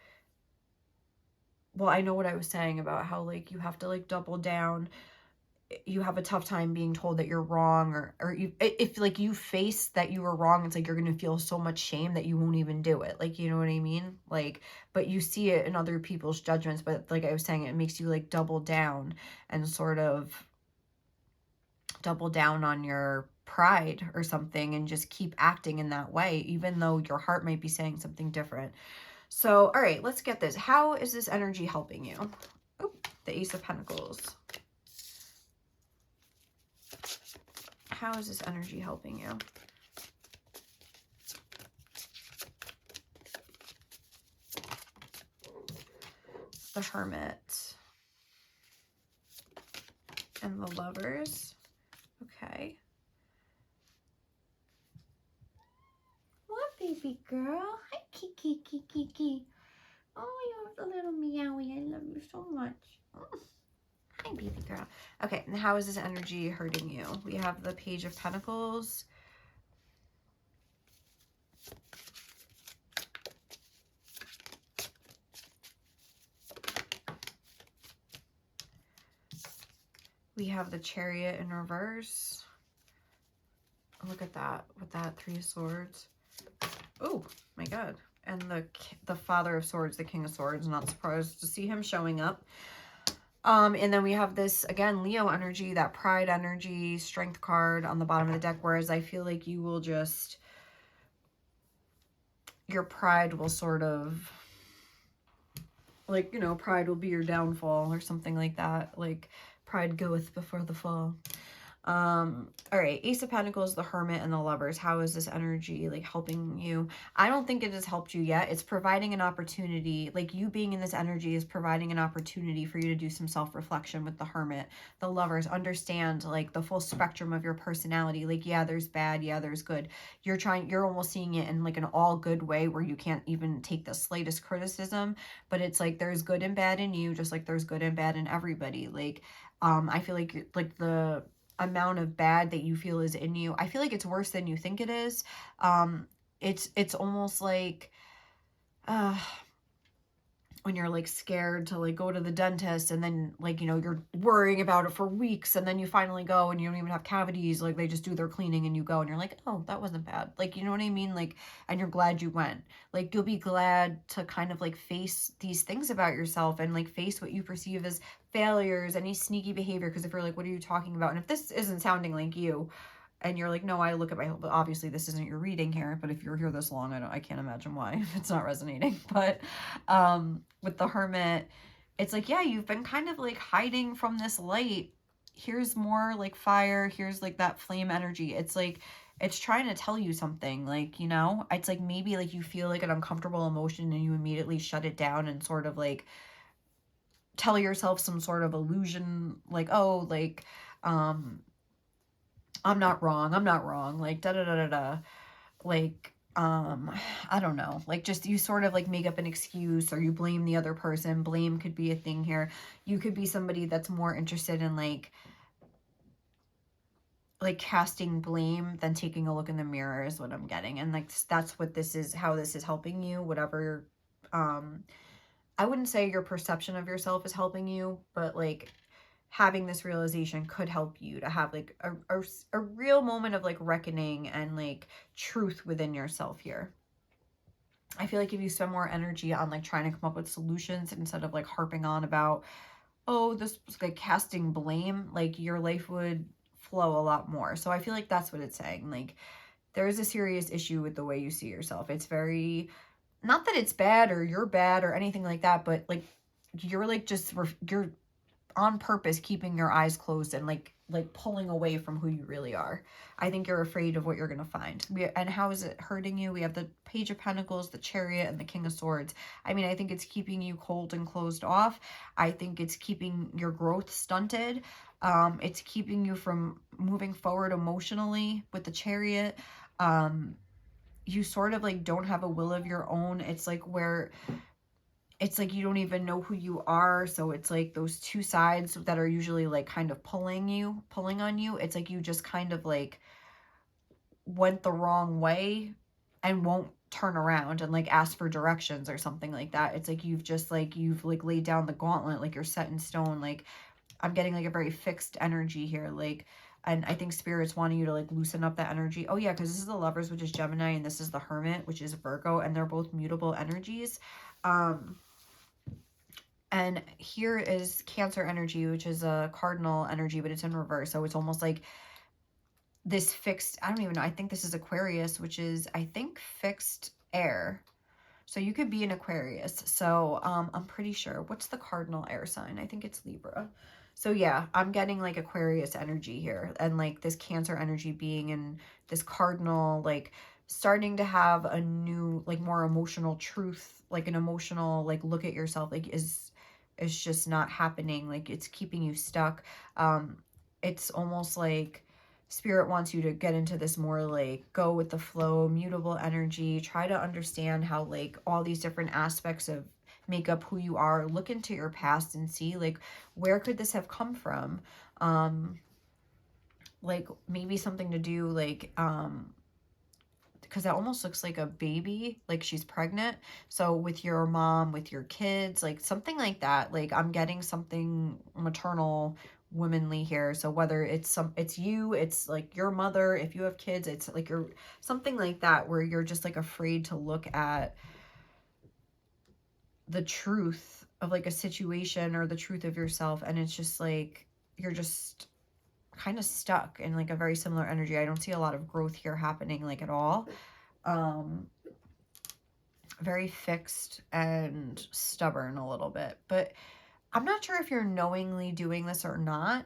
S1: Well, I know what I was saying about how like you have to like double down. You have a tough time being told that you're wrong, or you, if like you face that you were wrong, it's like you're gonna feel so much shame that you won't even do it. Like, you know what I mean? Like, but you see it in other people's judgments, but like I was saying, it makes you like double down and sort of double down on your pride or something and just keep acting in that way, even though your heart might be saying something different. So, all right, let's get this. How is this energy helping you? Oh, the Ace of Pentacles. How is this energy helping you? The Hermit. And the Lovers. Okay. What, baby girl? Hi, Kiki, Kiki, Kiki. Oh, you're the little meowie. I love you so much. Hi, baby girl. Okay, and how is this energy hurting you? We have the Page of Pentacles. We have the Chariot in reverse. Look at that, with that Three of Swords. Oh, my God. And the Father of Swords, the King of Swords. Not surprised to see him showing up. And then we have this, again, Leo energy, that pride energy, strength card on the bottom of the deck, whereas I feel like you will just, your pride will sort of, like, you know, pride will be your downfall or something like that. Like, pride goeth before the fall. All right, Ace of Pentacles, the Hermit, and the Lovers. How is this energy like helping you? I don't think it has helped you yet. It's providing an opportunity, like you being in this energy is providing an opportunity for you to do some self-reflection with the Hermit. The Lovers, understand like the full spectrum of your personality. Like, yeah, there's bad, yeah, there's good. You're almost seeing it in like an all good way where you can't even take the slightest criticism, but it's like there's good and bad in you, just like there's good and bad in everybody. Like, I feel like the amount of bad that you feel is in you, I feel like it's worse than you think it is. It's almost like when you're like scared to like go to the dentist, and then like, you know, you're worrying about it for weeks, and then you finally go and you don't even have cavities, like they just do their cleaning and you go and you're like, oh, that wasn't bad. Like, you know what I mean? Like, and you're glad you went. Like, you'll be glad to kind of like face these things about yourself and like face what you perceive as failures, any sneaky behavior. Because if you're like, what are you talking about? And if this isn't sounding like you, and you're like, no, I look at my, but obviously this isn't your reading here, but if you're here this long, I can't imagine why it's not resonating. But with the Hermit, it's like, yeah, you've been kind of like hiding from this light. Here's more like fire. Here's like that flame energy. It's like, it's trying to tell you something, like, you know, it's like maybe like you feel like an uncomfortable emotion and you immediately shut it down and sort of like tell yourself some sort of illusion, like, oh, like, I'm not wrong, like, da-da-da-da-da, like, I don't know, like just you sort of like make up an excuse or you blame the other person. Blame could be a thing here. You could be somebody that's more interested in like casting blame than taking a look in the mirror is what I'm getting. And like that's what this is, how this is helping you, whatever. I wouldn't say your perception of yourself is helping you, but like having this realization could help you to have like a real moment of like reckoning and like truth within yourself here. I feel like if you spend more energy on like trying to come up with solutions instead of like harping on about, oh, this was like casting blame, like your life would flow a lot more. So I feel like that's what it's saying. Like there is a serious issue with the way you see yourself. It's very, not that it's bad or you're bad or anything like that, but like you're like just, you're on purpose keeping your eyes closed and like pulling away from who you really are. I think you're afraid of what you're going to find. And how is it hurting you? We have the Page of Pentacles, the Chariot, and the King of Swords. I mean, I think it's keeping you cold and closed off. I think it's keeping your growth stunted. It's keeping you from moving forward emotionally with the Chariot. You sort of like don't have a will of your own. It's like where it's like you don't even know who you are. So it's like those two sides that are usually like kind of pulling on you. It's like you just kind of like went the wrong way and won't turn around and like ask for directions or something like that. It's like you've like laid down the gauntlet, like you're set in stone. Like I'm getting like a very fixed energy here. Like, and I think Spirit's wanting you to like loosen up that energy. Oh yeah, because this is the Lovers, which is Gemini, and this is the Hermit, which is Virgo, and they're both mutable energies. And here is Cancer energy, which is a cardinal energy, but it's in reverse. So it's almost like this fixed, I don't even know. I think this is Aquarius, which is, I think, fixed air. So you could be an Aquarius. So I'm pretty sure. What's the cardinal air sign? I think it's Libra. So yeah, I'm getting like Aquarius energy here. And like this Cancer energy being in this cardinal, like starting to have a new, like more emotional truth, like an emotional, like look at yourself, like is just not happening. Like it's keeping you stuck. It's almost like Spirit wants you to get into this more like go with the flow, mutable energy, try to understand how like all these different aspects of make up who you are. Look into your past and see like where could this have come from. Like maybe something to do like because that almost looks like a baby, like she's pregnant. So with your mom, with your kids, like something like that. Like I'm getting something maternal, womanly here. So whether it's you, it's like your mother, if you have kids, it's like you're something like that where you're just like afraid to look at the truth of like a situation or the truth of yourself. And it's just like, you're just kind of stuck in like a very similar energy. I don't see a lot of growth here happening like at all. Very fixed and stubborn a little bit, but I'm not sure if you're knowingly doing this or not.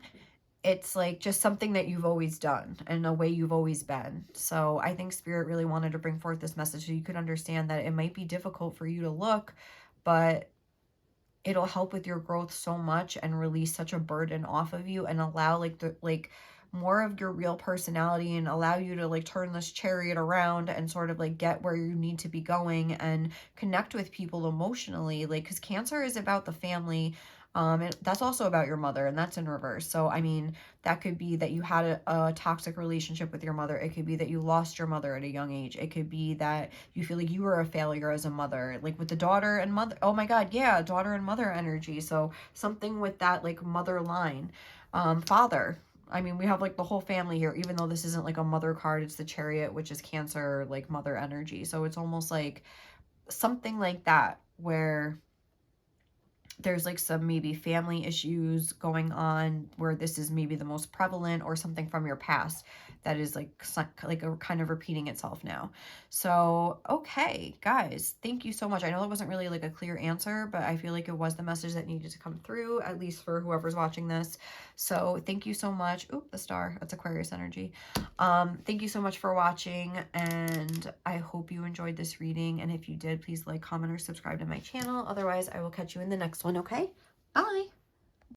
S1: It's like just something that you've always done and a way you've always been. So I think Spirit really wanted to bring forth this message so you could understand that it might be difficult for you to look, but it'll help with your growth so much and release such a burden off of you and allow like more of your real personality and allow you to like turn this Chariot around and sort of like get where you need to be going and connect with people emotionally. Like, because Cancer is about the family. And that's also about your mother, and that's in reverse. So, I mean, that could be that you had a toxic relationship with your mother. It could be that you lost your mother at a young age. It could be that you feel like you were a failure as a mother, like with the daughter and mother. Oh my God, yeah, daughter and mother energy. So something with that like mother line. Father. I mean, we have like the whole family here, even though this isn't like a mother card. It's the Chariot, which is Cancer, like mother energy. So it's almost like something like that where there's like some maybe family issues going on where this is maybe the most prevalent, or something from your past that is like a kind of repeating itself now. So, okay, guys, thank you so much. I know that wasn't really like a clear answer, but I feel like it was the message that needed to come through, at least for whoever's watching this. So thank you so much. Oop, the star, that's Aquarius energy. Thank you so much for watching, and I hope you enjoyed this reading. And if you did, please like, comment, or subscribe to my channel. Otherwise, I will catch you in the next one. Okay, bye.